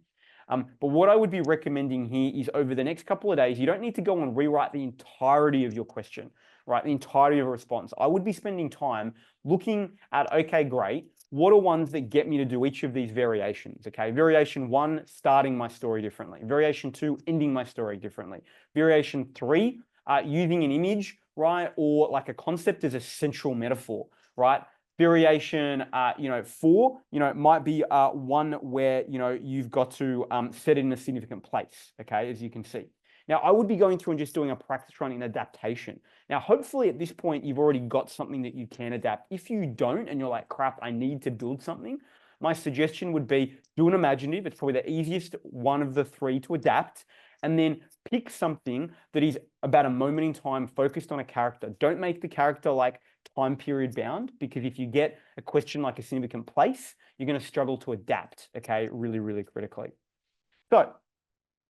But what I would be recommending here is over the next couple of days, you don't need to go and rewrite the entirety of your question, right? The entirety of a response. I would be spending time looking at, okay, great, what are ones that get me to do each of these variations, okay? Variation 1, starting my story differently. Variation 2, ending my story differently. Variation 3, using an image, right? Or like a concept as a central metaphor, right? Variation, 4, might be one where, you've got to set it in a significant place, okay, as you can see. Now, I would be going through and just doing a practice run in adaptation. Now, hopefully at this point, you've already got something that you can adapt. If you don't, and you're like, crap, I need to build something, my suggestion would be do an imaginative. It's probably the easiest one of the three to adapt. And then pick something that is about a moment in time, focused on a character. Don't make the character like time period bound, because if you get a question like a significant place, you're going to struggle to adapt, okay, really, really critically. So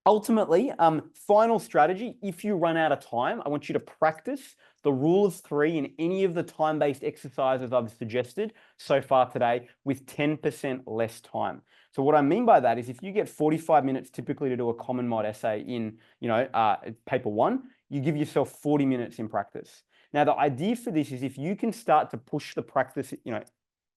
ultimately, final strategy, if you run out of time, I want you to practice the rule of 3 in any of the time-based exercises I've suggested so far today with 10% less time. So what I mean by that is if you get 45 minutes typically to do a common mod essay in, paper 1, you give yourself 40 minutes in practice. Now, the idea for this is if you can start to push the practice,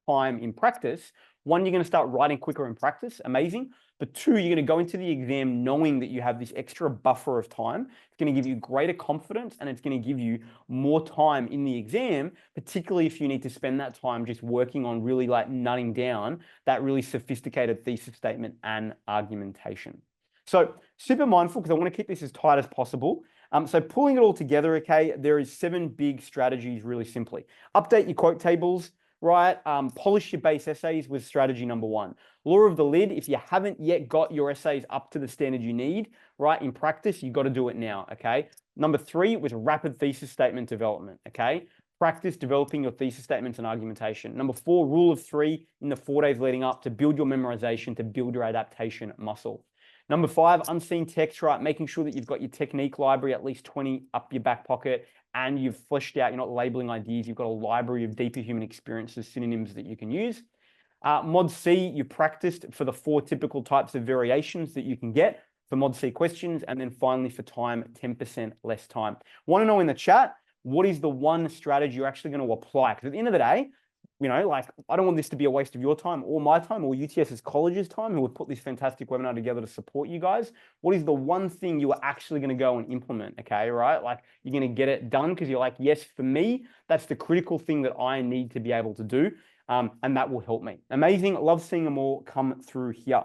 time in practice, 1, you're going to start writing quicker in practice, amazing. But 2, you're going to go into the exam knowing that you have this extra buffer of time. It's going to give you greater confidence, and it's going to give you more time in the exam, particularly if you need to spend that time just working on really like nutting down that really sophisticated thesis statement and argumentation. So super mindful because I want to keep this as tight as possible. So pulling it all together, okay, there is 7 big strategies really simply. Update your quote tables, right? Polish your base essays with strategy number 1. Law of the lid, if you haven't yet got your essays up to the standard you need, right, in practice, you've got to do it now, okay? Number 3 was rapid thesis statement development, okay? Practice developing your thesis statements and argumentation. Number 4, rule of 3 in the 4 days leading up to build your memorization, to build your adaptation muscle. Number 5, unseen text, right? Making sure that you've got your technique library, at least 20 up your back pocket, and you've fleshed out, you're not labeling ideas, you've got a library of deeper human experiences, synonyms that you can use. Mod C, you practiced for the 4 typical types of variations that you can get for Mod C questions. And then finally for time, 10% less time. Want to know in the chat, what is the one strategy you're actually going to apply? Because at the end of the day, I don't want this to be a waste of your time or my time or UTS College's time, who would put this fantastic webinar together to support you guys. What is the one thing you are actually going to go and implement, okay, right? Like you're going to get it done because you're like, yes, for me, that's the critical thing that I need to be able to do. And that will help me. Amazing. Love seeing them all come through here.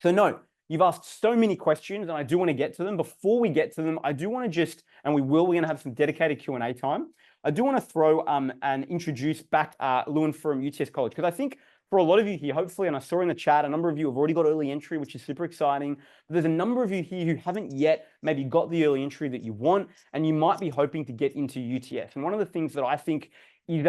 So no, you've asked so many questions and I do want to get to them. Before we get to them, I do want to we're going to have some dedicated Q&A time. I do want to throw and introduce back Rowan from UTS College, because I think for a lot of you here, hopefully, and I saw in the chat, a number of you have already got early entry, which is super exciting. But there's a number of you here who haven't yet maybe got the early entry that you want, and you might be hoping to get into UTS. And one of the things that I think is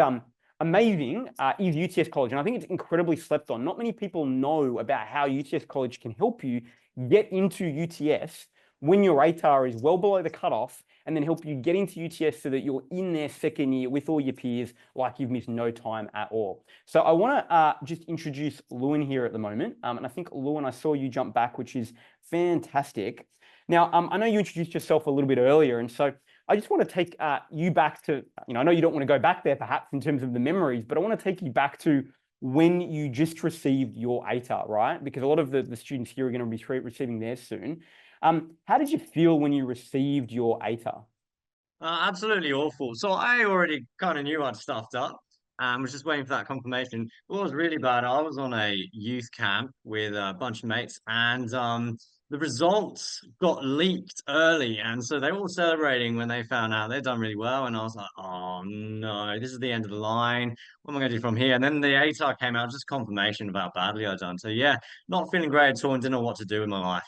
amazing is UTS College. And I think it's incredibly slept on. Not many people know about how UTS College can help you get into UTS when your ATAR is well below the cutoff, and then help you get into UTS so that you're in their second year with all your peers like you've missed no time at all. So I want to just introduce Lewin here at the moment. And I think, Lewin, I saw you jump back, which is fantastic. Now, I know you introduced yourself a little bit earlier, and so I just want to take you back to, I know you don't want to go back there perhaps in terms of the memories, but I want to take you back to when you just received your ATAR, right? Because a lot of the students here are going to be receiving theirs soon. How did you feel when you received your ATAR? Absolutely awful. So I already kind of knew I'd stuffed up and was just waiting for that confirmation. What was really bad, I was on a youth camp with a bunch of mates, and the results got leaked early. And so they were all celebrating when they found out they'd done really well. And I was like, oh no, this is the end of the line. What am I going to do from here? And then the ATAR came out, just confirmation of how badly I'd done. So yeah, not feeling great at all and didn't know what to do with my life.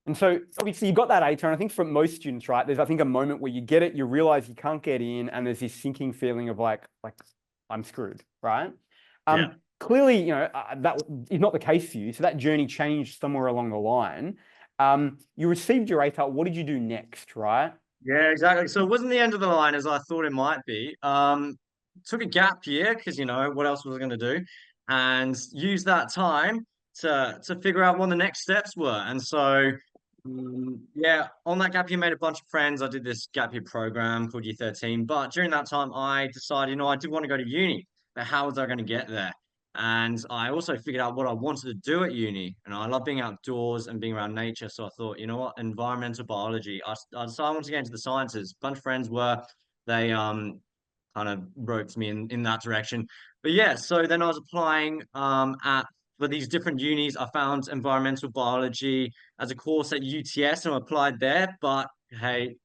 And so obviously you got that ATAR, and I think for most students, right, there's, I think, a moment where you get it, you realize you can't get in, and there's this sinking feeling of like I'm screwed, right? Yeah. Clearly, that is not the case for you. So that journey changed somewhere along the line. You received your ATAR. What did you do next, right? Yeah, exactly. So it wasn't the end of the line as I thought it might be. Took a gap year because what else was I going to do, and used that time to figure out what the next steps were. And so, yeah, on that gap year, made a bunch of friends. I did this gap year program called Year 13. But during that time, I decided, I did want to go to uni, but how was I going to get there? And I also figured out what I wanted to do at uni. And I love being outdoors and being around nature. So I thought, you know what, environmental biology. I decided I wanted to get into the sciences. A bunch of friends they kind of roped me in that direction. But yeah, so then I was applying at for these different unis. I found environmental biology as a course at UTS and I applied there. But hey,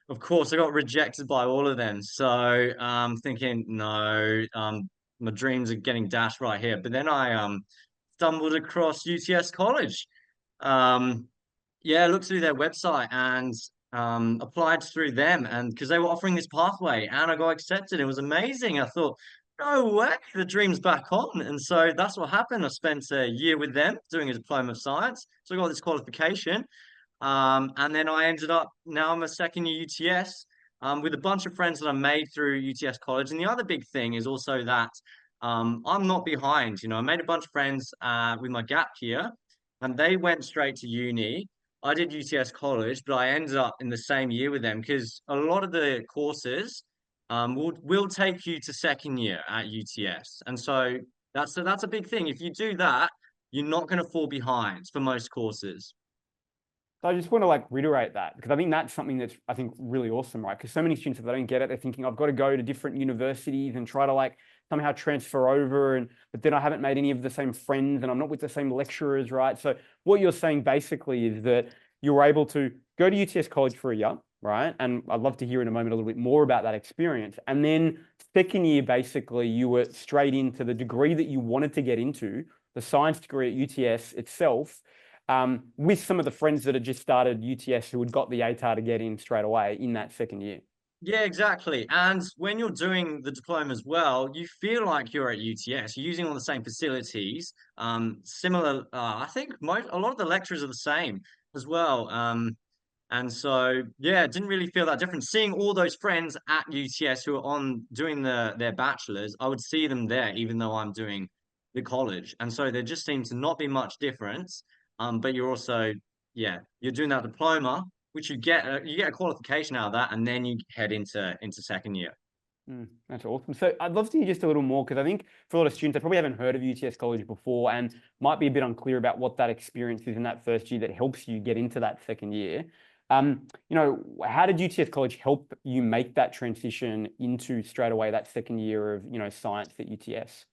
of course, I got rejected by all of them. So thinking, no, my dreams are getting dashed right here. But then I stumbled across UTS College. Um, yeah, looked through their website and applied through them, and because they were offering this pathway, and I got accepted. It was amazing. I thought, no way, the dream's back on. And so that's what happened. I spent a year with them doing a diploma of science. So I got this qualification. And then I ended up, now I'm a second year UTS with a bunch of friends that I made through UTS College. And the other big thing is also that I'm not behind. I made a bunch of friends with my gap year, and they went straight to uni. I did UTS College, but I ended up in the same year with them because a lot of the courses will take you to second year at UTS. And so that's a big thing. If you do that, you're not going to fall behind for most courses. So I just want to reiterate that, because I think that's something that's, I think, really awesome, right? Because so many students, if they don't get it, they're thinking, I've got to go to different universities and try to somehow transfer over, but then I haven't made any of the same friends and I'm not with the same lecturers, right? So what you're saying basically is that you were able to go to UTS College for a year, right? And I'd love to hear in a moment a little bit more about that experience. And then second year, basically, you were straight into the degree that you wanted to get into, the science degree at UTS itself, with some of the friends that had just started UTS who had got the ATAR to get in straight away in that second year. Yeah, exactly. And when you're doing the diploma as well, you feel like you're at UTS. You're using all the same facilities. Similar, I think a lot of the lecturers are the same as well. And so, yeah, it didn't really feel that different. Seeing all those friends at UTS who are on doing their bachelors, I would see them there, even though I'm doing the college. And so there just seemed to not be much difference. But you're also, yeah, you're doing that diploma, which you get a qualification out of that, and then you head into second year. That's awesome. So I'd love to hear just a little more, because I think for a lot of students, they probably haven't heard of UTS College before and might be a bit unclear about what that experience is in that first year that helps you get into that second year. How did UTS College help you make that transition into straight away that second year of, science at UTS?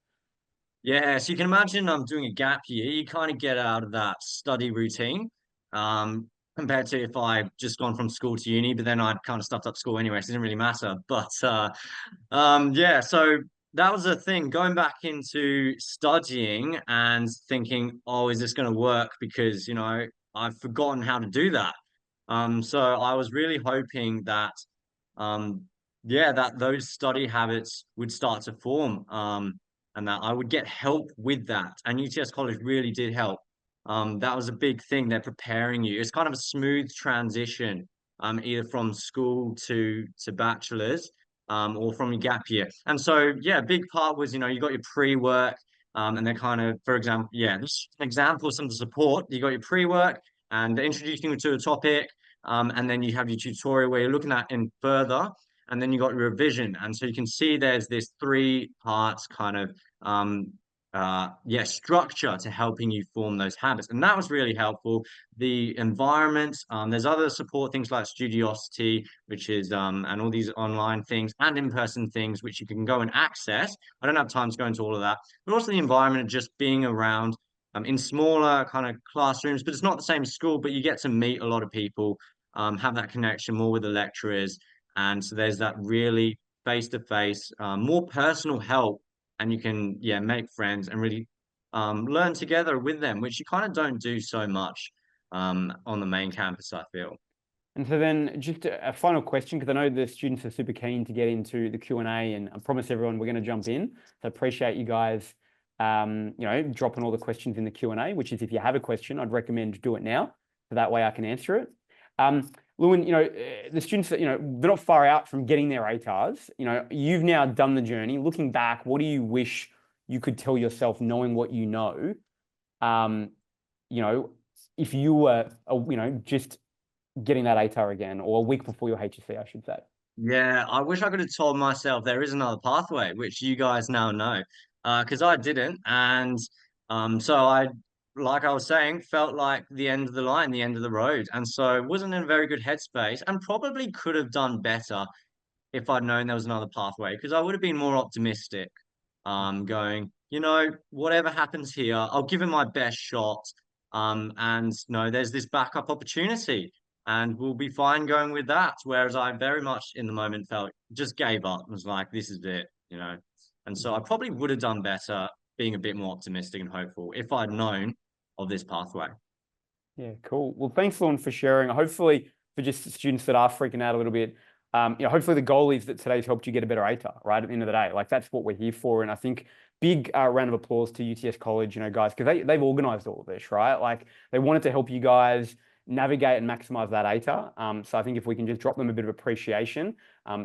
Yeah, so you can imagine I'm doing a gap year. You kind of get out of that study routine, compared to if I just gone from school to uni, but then I'd kind of stuffed up school anyway, so it didn't really matter. But yeah, so that was the thing, going back into studying and thinking, oh, is this going to work? Because, I've forgotten how to do that. So I was really hoping that, um, yeah, that those study habits would start to form, and that I would get help with that. And UTS College really did help. That was a big thing. They're preparing you. It's kind of a smooth transition, either from school to bachelor's, or from your gap year. And so, yeah, a big part was, you got your pre-work, and they're kind of, for example, yeah, this an example of some of the support. You got your pre-work, and they're introducing you to a topic, and then you have your tutorial where you're looking at in further, and then you got your revision. And so you can see there's this three parts kind of structure to helping you form those habits. And that was really helpful. The environment, there's other support things like Studiosity, which is and all these online things and in-person things which you can go and access. I don't have time to go into all of that, but also the environment of just being around in smaller kind of classrooms, but it's not the same as school, but you get to meet a lot of people, have that connection more with the lecturers. And so there's that really face-to-face, more personal help, and you can, yeah, make friends and really learn together with them, which you kind of don't do so much on the main campus, I feel. And so then just a final question, because I know the students are super keen to get into the Q&A, and I promise everyone we're going to jump in. So appreciate you guys, dropping all the questions in the Q&A, which is if you have a question, I'd recommend do it now. So that way I can answer it. Lewin, the students that, they're not far out from getting their ATARs. You've now done the journey. Looking back, what do you wish you could tell yourself knowing what you know? If you were, just getting that ATAR again, or a week before your HSC, I should say. Yeah, I wish I could have told myself there is another pathway, which you guys now know, because I didn't. And so like I was saying, felt like the end of the line, the end of the road. And so wasn't in a very good headspace, and probably could have done better if I'd known there was another pathway, because I would have been more optimistic, going, whatever happens here, I'll give it my best shot. And no, there's this backup opportunity, and we'll be fine going with that. Whereas I very much in the moment felt just gave up, was like, this is it. And so I probably would have done better being a bit more optimistic and hopeful if I'd known of this pathway. Yeah, cool. Well, thanks, Lon, for sharing. Hopefully, for just the students that are freaking out a little bit, hopefully the goal is that today's helped you get a better ATAR, right? At the end of the day, like that's what we're here for. And I think big round of applause to UTS College, guys, because they've organized all of this, right? Like they wanted to help you guys navigate and maximize that ATAR. So I think if we can just drop them a bit of appreciation,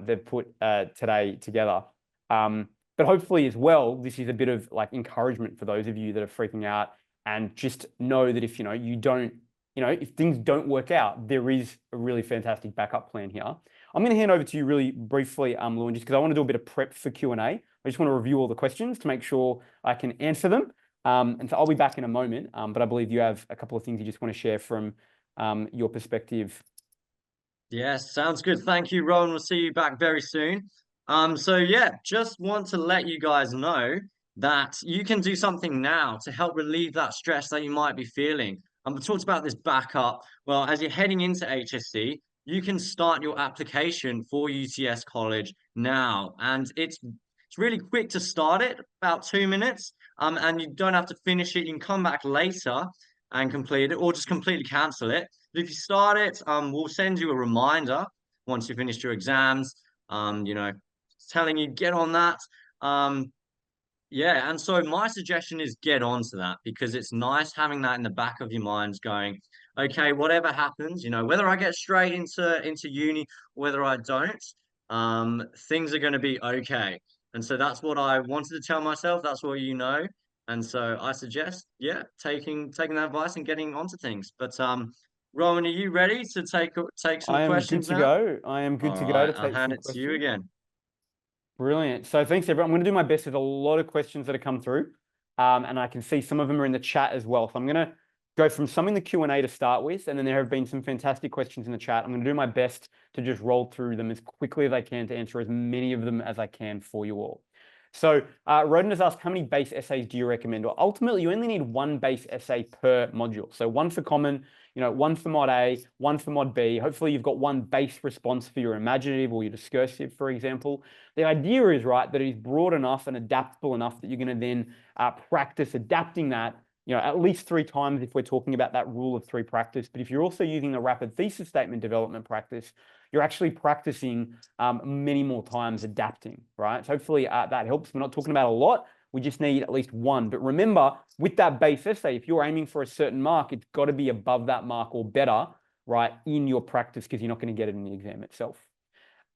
they've put today together. But hopefully as well, this is a bit of like encouragement for those of you that are freaking out, and just know that if you don't, if things don't work out, there is a really fantastic backup plan here. I'm going to hand over to you really briefly, Lewin, just because I want to do a bit of prep for Q&A. I just want to review all the questions to make sure I can answer them. And so I'll be back in a moment, but I believe you have a couple of things you just want to share from your perspective. Yes, sounds good. Thank you, Rowan. We'll see you back very soon. So yeah, just want to let you guys know that you can do something now to help relieve that stress that you might be feeling. We talked about this backup. Well, as you're heading into HSC, you can start your application for UTS College now, and it's really quick to start it, about 2 minutes. And you don't have to finish it. You can come back later and complete it, or just completely cancel it. But if you start it, we'll send you a reminder once you finished your exams. Telling you get on that. Yeah, and so my suggestion is get onto that, because it's nice having that in the back of your minds going, okay, whatever happens, whether I get straight into uni, whether I don't, things are going to be okay. And so that's what I wanted to tell myself. That's what you know. And so I suggest, yeah, taking that advice and getting onto things. But Rowan, are you ready to take some I am good questions to now? go. I am good All to go right, to I'll take hand some it to you questions. again. Brilliant. So thanks, everyone. I'm going to do my best. There's a lot of questions that have come through, and I can see some of them are in the chat as well. So I'm going to go from some in the Q&A to start with, and then there have been some fantastic questions in the chat. I'm going to do my best to just roll through them as quickly as I can to answer as many of them as I can for you all. So Roden has asked, how many base essays do you recommend? Well, ultimately, you only need one base essay per module. So one for common, one for mod A, one for mod B. Hopefully you've got one base response for your imaginative or your discursive, for example. The idea is, right, that it is broad enough and adaptable enough that you're going to then practice adapting that, at least 3 times if we're talking about that rule of 3 practice. But if you're also using the rapid thesis statement development practice, you're actually practicing many more times adapting, right? So hopefully that helps. We're not talking about a lot. We just need at least one. But remember, with that base essay, if you're aiming for a certain mark, it's got to be above that mark or better, right, in your practice, because you're not going to get it in the exam itself.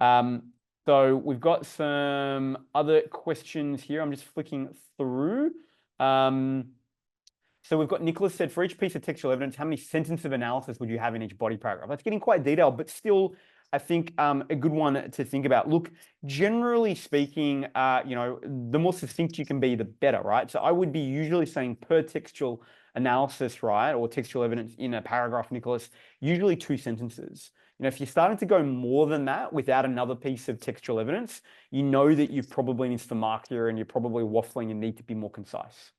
So we've got some other questions here. I'm just flicking through. So we've got Nicholas said, for each piece of textual evidence, how many sentences of analysis would you have in each body paragraph? That's getting quite detailed, but still, I think a good one to think about. Look, generally speaking, the more succinct you can be, the better, right? So I would be usually saying per textual analysis, right, or textual evidence in a paragraph, Nicholas, usually 2 sentences. If you're starting to go more than that without another piece of textual evidence, you know that you've probably missed the mark here and you're probably waffling and need to be more concise.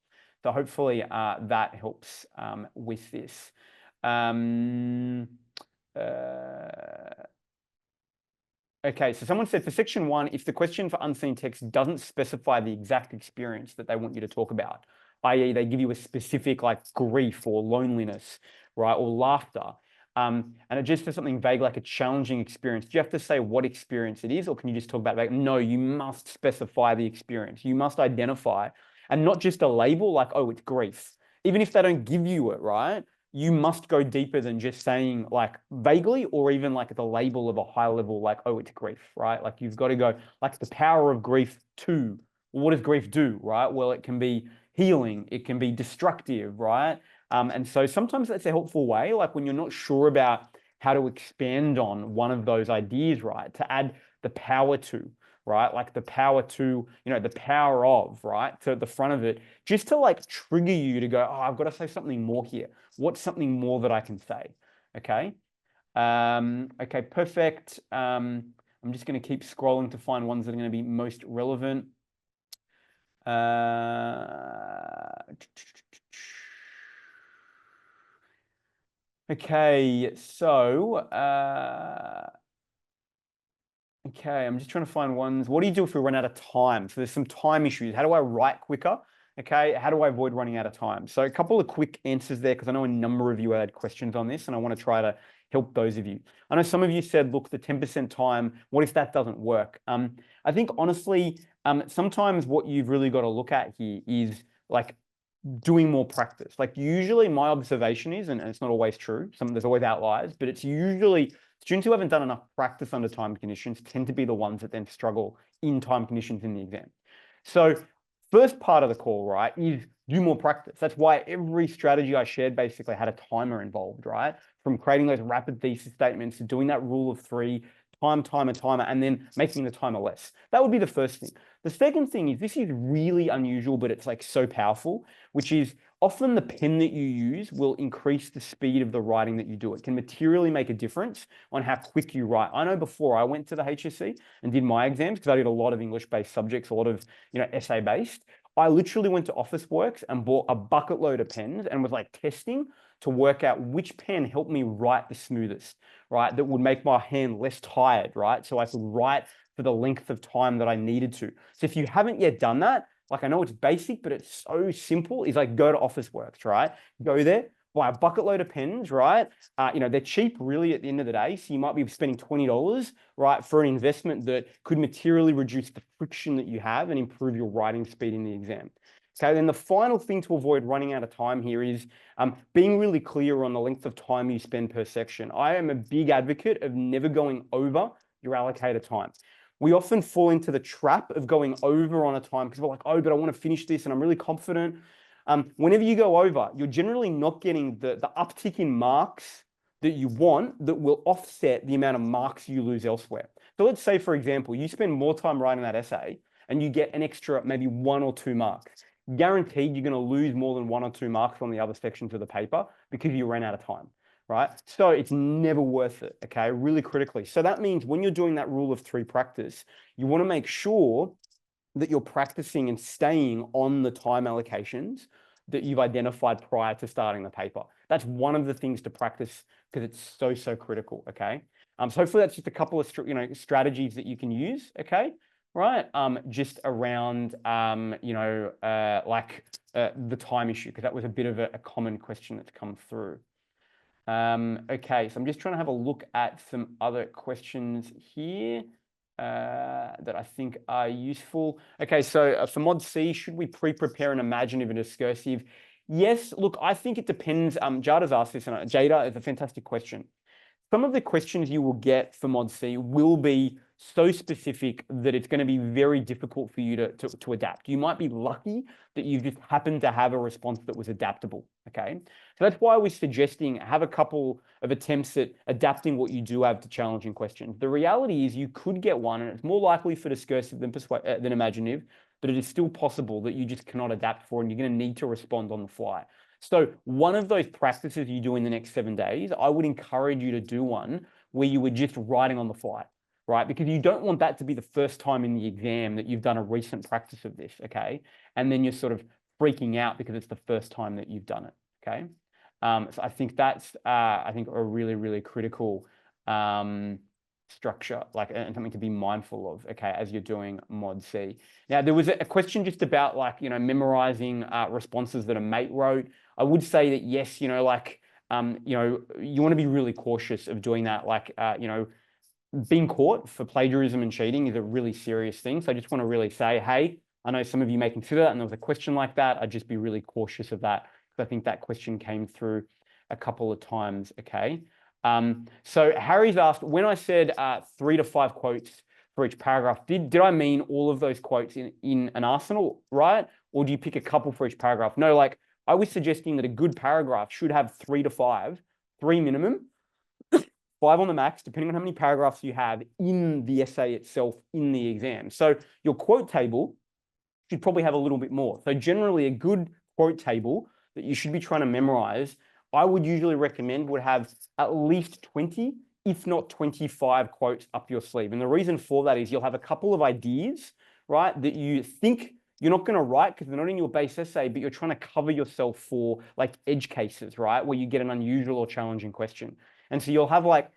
So hopefully that helps with this. Okay, so someone said for section 1, if the question for unseen text doesn't specify the exact experience that they want you to talk about, i.e. they give you a specific like grief or loneliness, right, or laughter, and it just says something vague like a challenging experience, do you have to say what experience it is, or can you just talk about it? No, you must specify the experience. You must identify, and not just a label like, oh, it's grief. Even if they don't give you it, right, you must go deeper than just saying like vaguely or even like the label of a high level, like, oh, it's grief, right? Like you've got to go like the power of grief to, well, what does grief do, right? Well, it can be healing, it can be destructive, right? And so sometimes that's a helpful way, like when you're not sure about how to expand on one of those ideas, right? To add the power to, right? Like the power to, the power of, right? To the front of it, just to like trigger you to go, oh, I've got to say something more here. What's something more that I can say? Okay. Okay, perfect. I'm just going to keep scrolling to find ones that are going to be most relevant. Okay, so okay, I'm just trying to find ones. What do you do if we run out of time? So there's some time issues. How do I write quicker? Okay, how do I avoid running out of time? So a couple of quick answers there, because I know a number of you had questions on this, and I want to try to help those of you. I know some of you said, look, the 10% time, what if that doesn't work? I think honestly, sometimes what you've really got to look at here is like doing more practice. Like usually my observation is, and it's not always true, there's always outliers, but it's usually students who haven't done enough practice under time conditions tend to be the ones that then struggle in time conditions in the exam. So first part of the call, right, is do more practice. That's why every strategy I shared basically had a timer involved, right? From creating those rapid thesis statements to doing that rule of 3, timer, and then making the timer less. That would be the first thing. The second thing is, this is really unusual, but it's like so powerful, which is often the pen that you use will increase the speed of the writing that you do. It can materially make a difference on how quick you write. I know before I went to the HSC and did my exams, because I did a lot of English-based subjects, a lot of essay-based, I literally went to Officeworks and bought a bucket load of pens and was like testing to work out which pen helped me write the smoothest, right? That would make my hand less tired, right? So I could write for the length of time that I needed to. So if you haven't yet done that, like I know it's basic, but it's so simple, is like go to Officeworks, right? Go there, buy a bucket load of pens, right? They're cheap really at the end of the day. So you might be spending $20, right, for an investment that could materially reduce the friction that you have and improve your writing speed in the exam. Okay, then the final thing to avoid running out of time here is being really clear on the length of time you spend per section. I am a big advocate of never going over your allocated time. We often fall into the trap of going over on a time because we're like, oh, but I want to finish this and I'm really confident. Whenever you go over, you're generally not getting the uptick in marks that you want that will offset the amount of marks you lose elsewhere. So let's say, for example, you spend more time writing that essay and you get an extra maybe 1 or 2 marks. Guaranteed you're going to lose more than 1 or 2 marks on the other sections of the paper because you ran out of time, right? So it's never worth it, okay? Really critically. So that means when you're doing that rule of 3 practice, you want to make sure that you're practicing and staying on the time allocations that you've identified prior to starting the paper. That's one of the things to practice because it's so critical, okay? So hopefully that's just a couple of strategies that you can use, okay? Right, just around the time issue, because that was a bit of a common question that's come through. Okay, so I'm just trying to have a look at some other questions here that I think are useful. Okay, so for Mod C, should we pre-prepare an imaginative and discursive? Yes, look, I think it depends. Jada's asked this, and Jada, is a fantastic question. Some of the questions you will get for Mod C will be so specific that it's going to be very difficult for you to adapt. You might be lucky that you just happen to have a response that was adaptable, okay? So that's why I was suggesting have a couple of attempts at adapting what you do have to challenging questions. The reality is you could get one, and it's more likely for discursive than imaginative, but it is still possible that you just cannot adapt for, and you're going to need to respond on the fly. So one of those practices you do in the next 7 days, I would encourage you to do one where you were just writing on the fly, right? Because you don't want that to be the first time in the exam that you've done a recent practice of this, okay? And then you're sort of freaking out because it's the first time that you've done it, okay? So I think that's, a really critical structure, and something to be mindful of, okay, as you're doing Mod C. Now, there was a question just about memorizing responses that a mate wrote. I would say that yes, you want to be really cautious of doing that. Being caught for plagiarism and cheating is a really serious thing. So I just want to really say, hey, I know some of you may consider that, and there was a question like that. I'd just be really cautious of that, because I think that question came through a couple of times, okay? So Harry's asked, when I said 3 to 5 quotes for each paragraph, did I mean all of those quotes in an arsenal, right? Or do you pick a couple for each paragraph? No, I was suggesting that a good paragraph should have 3 to 5, 3 minimum, 5 on the max, depending on how many paragraphs you have in the essay itself in the exam. So your quote table should probably have a little bit more. So generally a good quote table that you should be trying to memorize, I would usually recommend would have at least 20, if not 25 quotes up your sleeve. And the reason for that is you'll have a couple of ideas, right, that you think you're not going to write because they're not in your base essay, but you're trying to cover yourself for edge cases, right, where you get an unusual or challenging question. And so you'll have a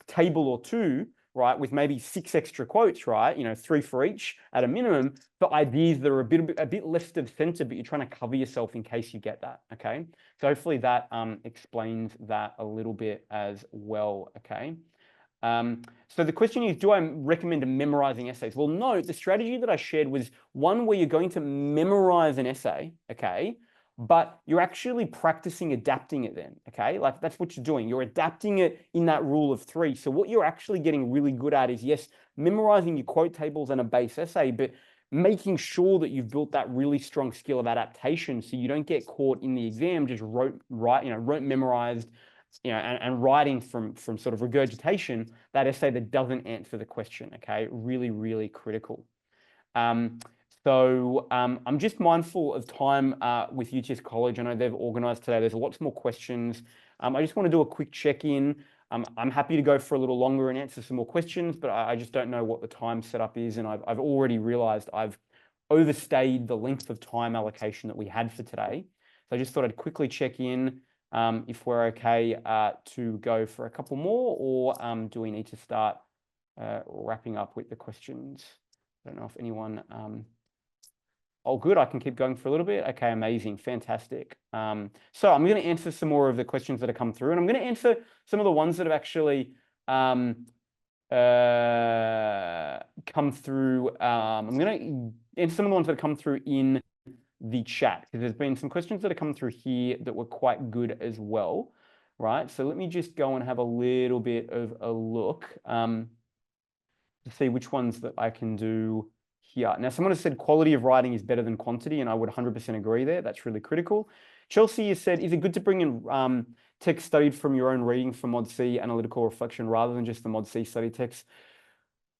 table or two, right, with maybe 6 extra quotes, right, 3 for each at a minimum, for ideas that are a bit left of center, but you're trying to cover yourself in case you get that, okay? So hopefully that explains that a little bit as well, okay? So the question is, do I recommend memorizing essays? Well, no, the strategy that I shared was one where you're going to memorize an essay, okay? But you're actually practicing adapting it then, okay? That's what you're doing. You're adapting it in that rule of 3. So what you're actually getting really good at is, yes, memorizing your quote tables and a base essay, but making sure that you've built that really strong skill of adaptation so you don't get caught in the exam just rote memorized, and writing from sort of regurgitation, that essay that doesn't answer the question, okay? Really critical. So I'm just mindful of time with UTS College. I know they've organized today. There's lots more questions. I just want to do a quick check-in. I'm happy to go for a little longer and answer some more questions, but I just don't know what the time setup is. And I've already realized I've overstayed the length of time allocation that we had for today. So I just thought I'd quickly check in if we're okay to go for a couple more, or do we need to start wrapping up with the questions? I don't know if anyone... Oh, good. I can keep going for a little bit. Okay, amazing. Fantastic. So I'm going to answer some more of the questions that have come through, and I'm going to answer some of the ones that have actually come through. I'm going to answer some of the ones that have come through in the chat, because there's been some questions that have come through here that were quite good as well, right? So let me just go and have a little bit of a look to see which ones that I can do here. Now, someone has said quality of writing is better than quantity, and I would 100% agree there. That's really critical. Chelsea has said, is it good to bring in text studied from your own reading for Mod C analytical reflection rather than just the Mod C study text?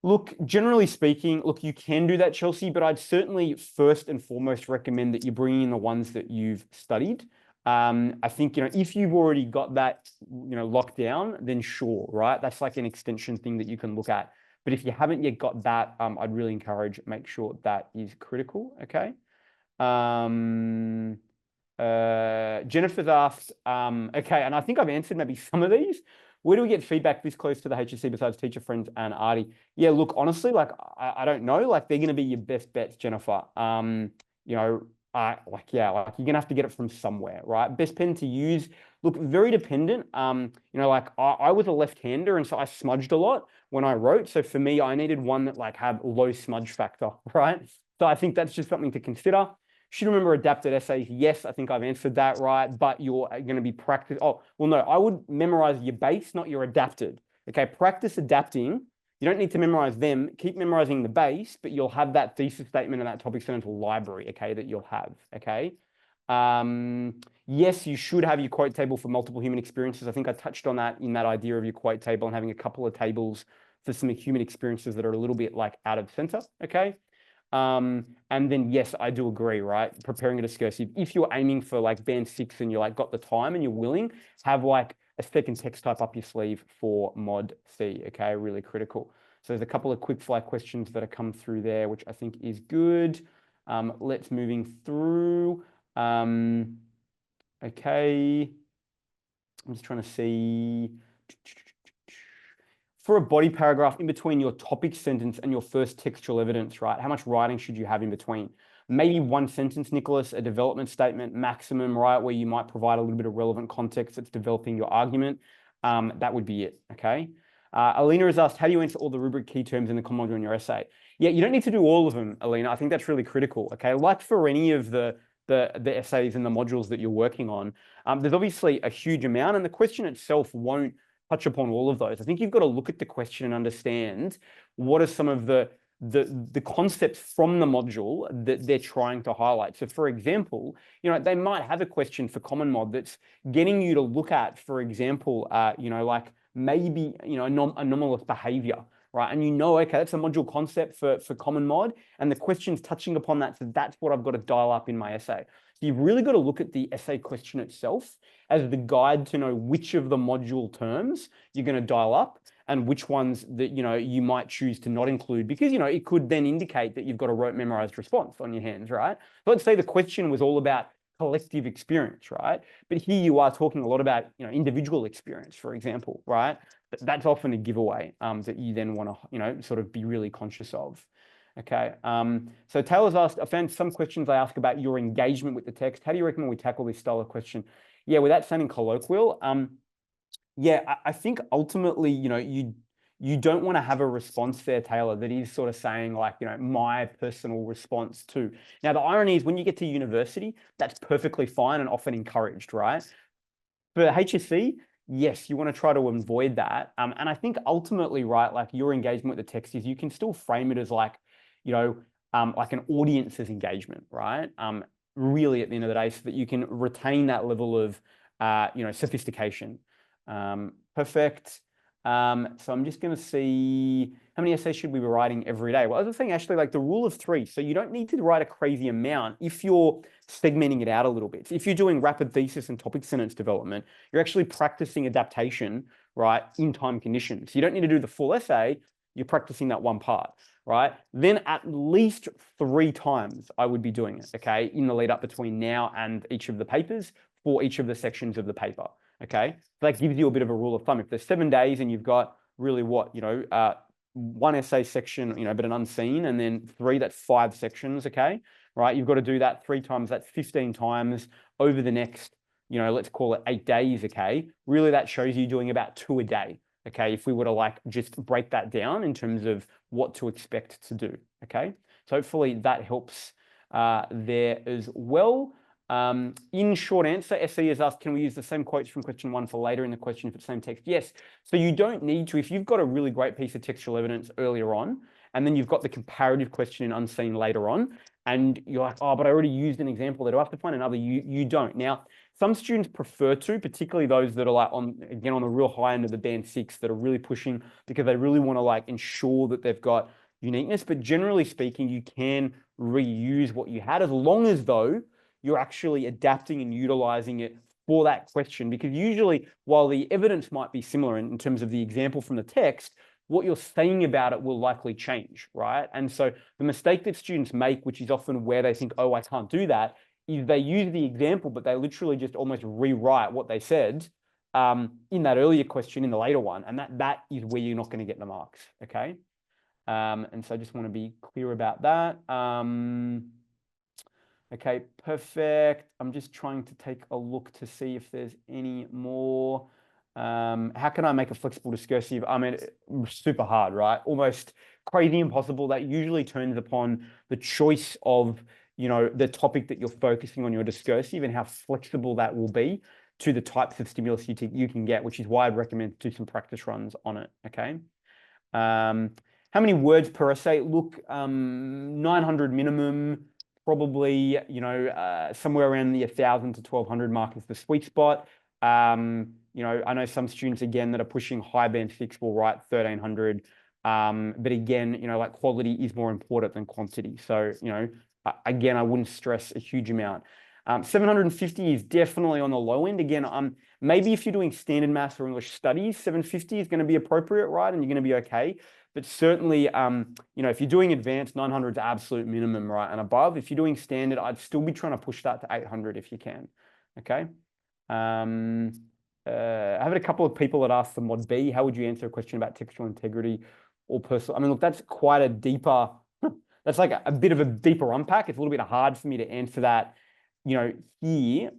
Look, generally speaking, you can do that, Chelsea, but I'd certainly first and foremost recommend that you bring in the ones that you've studied. I think, if you've already got that, locked down, then sure, right? That's like an extension thing that you can look at. But if you haven't yet got that, I'd really encourage, make sure that is critical, okay? Jennifer's asked, okay, and I think I've answered maybe some of these. Where do we get feedback this close to the HSC besides teacher friends and Artie? Yeah, look, honestly, like I don't know, like they're going to be your best bets, Jennifer. You know, like you're gonna have to get it from somewhere, right? Best pen to use. Look, very dependent. You know, like I was a left-hander, and so I smudged a lot when I wrote. So for me, I needed one that like had low smudge factor, right? So I think that's just something to consider. Should remember adapted essays. Yes, I think I've answered that right, but you're going to be practice. Oh, well, no, I would memorize your base, not your adapted. Okay, practice adapting. You don't need to memorize them. Keep memorizing the base, but you'll have that thesis statement and that topic sentence library, okay, that you'll have, okay? Yes, you should have your quote table for multiple human experiences. I think I touched on that in that idea of your quote table and having a couple of tables for some human experiences that are a little bit like out of center, okay? And then, yes, I do agree, right? Preparing a discursive. If you're aiming for like band 6 and you're like got the time and you're willing, have like a second text type up your sleeve for mod C, okay? Really critical. So there's a couple of quick fire questions that have come through there, which I think is good. Let's moving through. Okay. I'm just trying to see. For a body paragraph in between your topic sentence and your first textual evidence, right? How much writing should you have in between? Maybe one sentence, Nicholas, a development statement maximum, right? Where you might provide a little bit of relevant context that's developing your argument. That would be it, okay? Alina has asked, how do you answer all the rubric key terms in the common module in your essay? Yeah, you don't need to do all of them, Alina. I think that's really critical, okay? Like for any of the essays and the modules that you're working on, there's obviously a huge amount, and the question itself won't touch upon all of those. I think you've got to look at the question and understand what are some of the concepts from the module that they're trying to highlight. So for example, you know, they might have a question for common mod that's getting you to look at, for example, you know, like maybe, you know, anomalous behavior, right? And you know, okay, that's a module concept for common mod, and the question's touching upon that. So that's what I've got to dial up in my essay. So you've really got to look at the essay question itself as the guide to know which of the module terms you're going to dial up and which ones that, you know, you might choose to not include, because, you know, it could then indicate that you've got a rote memorized response on your hands, right? So let's say the question was all about collective experience, right? But here you are talking a lot about, you know, individual experience, for example, right? That's often a giveaway that you then want to, you know, sort of be really conscious of. Okay, so Taylor's asked, I found some questions I ask about your engagement with the text. How do you recommend we tackle this style of question? Yeah, without sounding colloquial, yeah, I think ultimately, you know, you don't want to have a response there, Taylor, that is sort of saying like, you know, my personal response to. Now, the irony is when you get to university, that's perfectly fine and often encouraged, right? For HSC, yes, you want to try to avoid that. And I think ultimately, right, like your engagement with the text is you can still frame it as like, you know, like an audience's engagement, right? Really at the end of the day, so that you can retain that level of, you know, sophistication. Perfect. So I'm just going to see how many essays should we be writing every day? Well, as I was saying, actually, like the rule of 3. So you don't need to write a crazy amount if you're segmenting it out a little bit. If you're doing rapid thesis and topic sentence development, you're actually practicing adaptation, right, in time conditions. You don't need to do the full essay. You're practicing that one part, right? Then at least 3 times I would be doing it, okay, in the lead up between now and each of the papers for each of the sections of the paper, okay? So that gives you a bit of a rule of thumb. If there's 7 days and you've got really what, you know, 1 essay section, you know, but an unseen, and then 3, that's 5 sections, okay? Right, you've got to do that 3 times, that's 15 times over the next, you know, let's call it 8 days, okay? Really, that shows you doing about 2 a day, okay? If we were to like just break that down in terms of what to expect to do, okay? So hopefully that helps there as well. In short answer, SE has asked, can we use the same quotes from question 1 for later in the question for the same text? Yes. So you don't need to, if you've got a really great piece of textual evidence earlier on, and then you've got the comparative question in unseen later on, and you're like, oh, but I already used an example there. Do I have to find another? You don't. Now, some students prefer to, particularly those that are like on the real high end of the band 6 that are really pushing because they really want to like ensure that they've got uniqueness. But generally speaking, you can reuse what you had as long as though you're actually adapting and utilizing it for that question. Because usually, while the evidence might be similar in terms of the example from the text, what you're saying about it will likely change, right? And so the mistake that students make, which is often where they think, oh, I can't do that, is they use the example, but they literally just almost rewrite what they said in that earlier question in the later one. And that is where you're not going to get the marks, okay? And so I just want to be clear about that. Okay, perfect. I'm just trying to take a look to see if there's any more. How can I make a flexible discursive? I mean, super hard, right? Almost crazy impossible. That usually turns upon the choice of, you know, the topic that you're focusing on your discursive and how flexible that will be to the types of stimulus you can get, which is why I'd recommend do some practice runs on it, okay? How many words per essay? Look, 900 minimum, probably, you know, somewhere around the 1,000 to 1,200 mark is the sweet spot. You know, I know some students, again, that are pushing high band 6 will write 1,300. But again, you know, like quality is more important than quantity. So, you know, again, I wouldn't stress a huge amount. 750 is definitely on the low end. Again, maybe if you're doing standard maths or English studies, 750 is going to be appropriate, right? And you're going to be okay. But certainly, you know, if you're doing advanced, 900 is absolute minimum, right? And above, if you're doing standard, I'd still be trying to push that to 800 if you can, okay? I have a couple of people that asked for mod B. How would you answer a question about textual integrity or personal? I mean, look, that's quite a deeper, that's like a bit of a deeper unpack. It's a little bit hard for me to answer that, you know, here.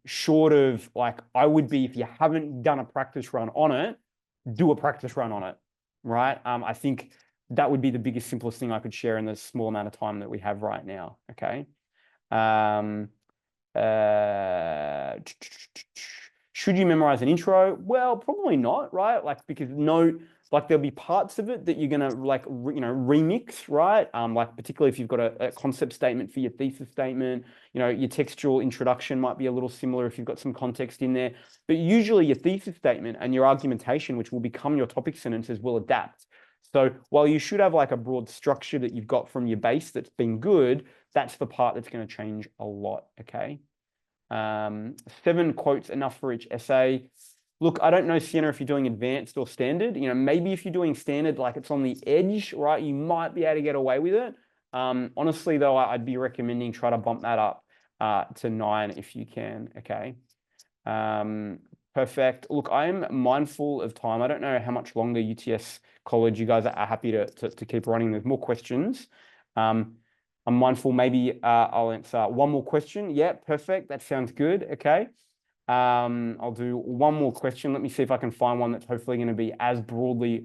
Short of like, I would be, if you haven't done a practice run on it, do a practice run on it, right? I think that would be the biggest, simplest thing I could share in the small amount of time that we have right now, okay? Should you memorize an intro? Well, probably not, right? Like, because like there'll be parts of it that you're gonna like, you know, remix, right? Like particularly if you've got a concept statement for your thesis statement, you know, your textual introduction might be a little similar if you've got some context in there. But usually your thesis statement and your argumentation, which will become your topic sentences, will adapt. So while you should have like a broad structure that you've got from your base that's been good, that's the part that's going to change a lot, okay? 7 quotes enough for each essay. Look, I don't know, Sienna, if you're doing advanced or standard. You know, maybe if you're doing standard, like it's on the edge, right? You might be able to get away with it. Honestly, though, I'd be recommending try to bump that up to 9 if you can, okay? Perfect. Look, I'm mindful of time. I don't know how much longer UTS College you guys are happy to keep running. There's more questions. I'm mindful, maybe I'll answer one more question. Yeah, perfect. That sounds good. Okay. I'll do one more question. Let me see if I can find one that's hopefully going to be as broadly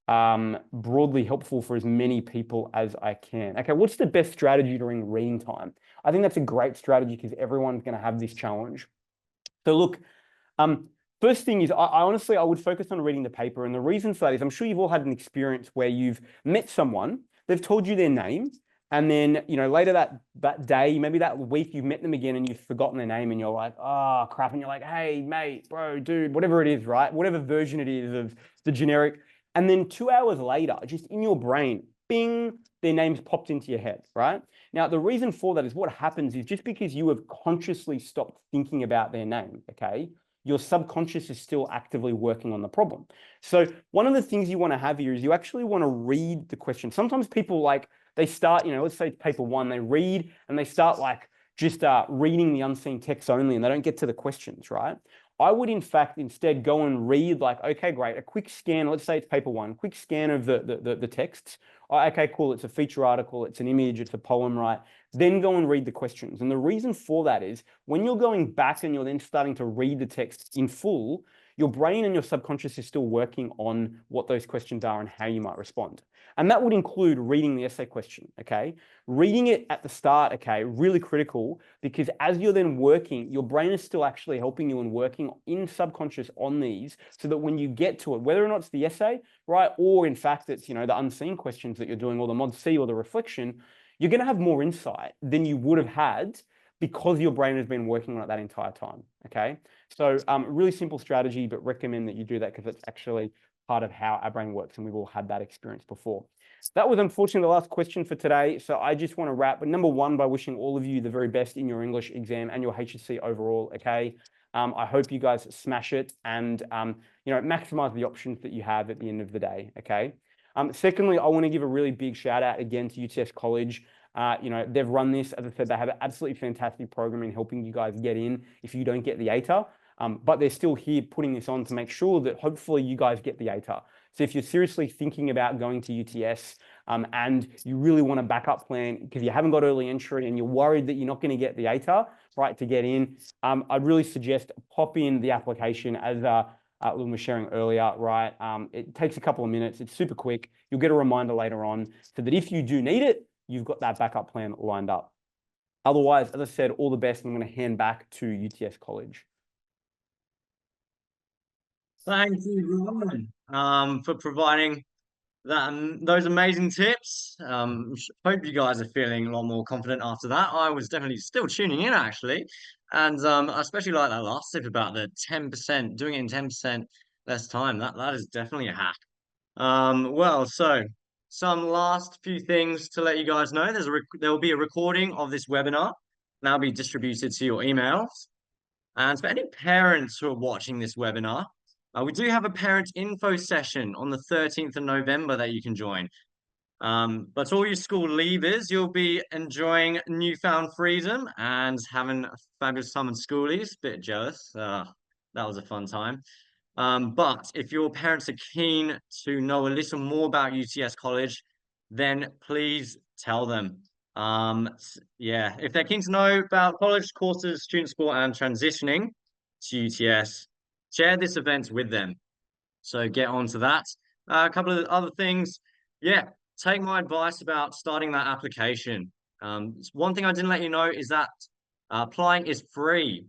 helpful for as many people as I can. Okay, what's the best strategy during reading time? I think that's a great strategy because everyone's going to have this challenge. So look, first thing is, I honestly, I would focus on reading the paper. And the reason for that is I'm sure you've all had an experience where you've met someone, they've told you their name, and then, you know, later that day, maybe that week, you've met them again and you've forgotten their name and you're like, oh, crap. And you're like, hey, mate, bro, dude, whatever it is, right? Whatever version it is of the generic. And then 2 hours later, just in your brain, bing, their name's popped into your head, right? Now, the reason for that is what happens is just because you have consciously stopped thinking about their name, okay? Your subconscious is still actively working on the problem. So one of the things you want to have here is you actually want to read the question. Sometimes people like, they start, you know, let's say it's paper 1, they read and they start like just reading the unseen text only and they don't get to the questions, right? I would in fact instead go and read like, okay, great, a quick scan, let's say it's paper 1, quick scan of the texts. Oh, okay, cool, it's a feature article, it's an image, it's a poem, right? Then go and read the questions. And the reason for that is when you're going back and you're then starting to read the text in full, your brain and your subconscious is still working on what those questions are and how you might respond. And that would include reading the essay question, okay? Reading it at the start, okay, really critical, because as you're then working, your brain is still actually helping you and working in subconscious on these so that when you get to it, whether or not it's the essay, right, or in fact it's, you know, the unseen questions that you're doing or the mod C or the reflection, you're going to have more insight than you would have had because your brain has been working on it that entire time, okay? So really simple strategy, but recommend that you do that because it's actually part of how our brain works and we've all had that experience before. That was unfortunately the last question for today. So I just want to wrap, but number 1, by wishing all of you the very best in your English exam and your HSC overall, okay? I hope you guys smash it and maximize the options that you have at the end of the day. Okay. Secondly, I want to give a really big shout out again to UTS College. They've run this, as I said, they have an absolutely fantastic program in helping you guys get in if you don't get the ATAR. But they're still here putting this on to make sure that hopefully you guys get the ATAR. So if you're seriously thinking about going to UTS and you really want a backup plan because you haven't got early entry and you're worried that you're not going to get the ATAR, right, to get in, I'd really suggest pop in the application as Lynn was sharing earlier, right? It takes a couple of minutes. It's super quick. You'll get a reminder later on so that if you do need it, you've got that backup plan lined up. Otherwise, as I said, all the best. I'm going to hand back to UTS College. Thank you, Rowan, for providing those amazing tips. Hope you guys are feeling a lot more confident after that. I was definitely still tuning in actually, and I especially like that last tip about the 10%, doing it in 10% less time. That is definitely a hack. So some last few things to let you guys know. There will be a recording of this webinar, and that'll be distributed to your emails. And for any parents who are watching this webinar, we do have a parent info session on the 13th of November that you can join. But all you school leavers, you'll be enjoying newfound freedom and having a fabulous time in schoolies. Bit jealous. That was a fun time. But if your parents are keen to know a little more about UTS College, then please tell them. Yeah, if they're keen to know about college courses, student support, and transitioning to UTS, share this event with them. So get on to that. A couple of other things. Yeah, take my advice about starting that application. One thing I didn't let you know is that applying is free.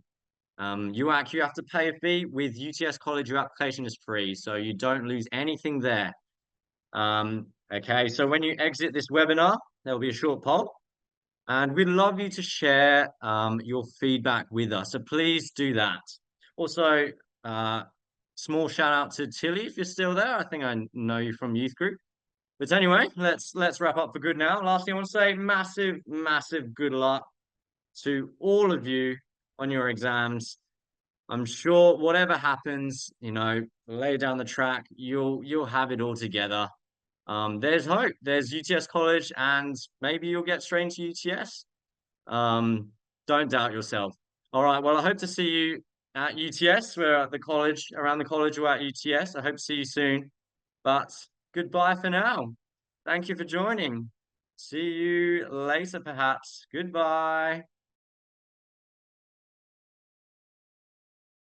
You have to pay a fee. With UTS College, your application is free, so you don't lose anything there. Okay, so when you exit this webinar, there will be a short poll, and we'd love you to share your feedback with us. So please do that. Also, small shout out to Tilly if you're still there. I think I know you from youth group. But anyway, let's wrap up for good now. Lastly, I want to say massive, massive good luck to all of you on your exams. I'm sure whatever happens, lay down the track, you'll have it all together. There's hope. There's UTS College, and maybe you'll get straight into UTS. Don't doubt yourself. All right. Well, I hope to see you at UTS. We're at the college, around the college, or at UTS. I hope to see you soon. But goodbye for now. Thank you for joining. See you later, perhaps. Goodbye.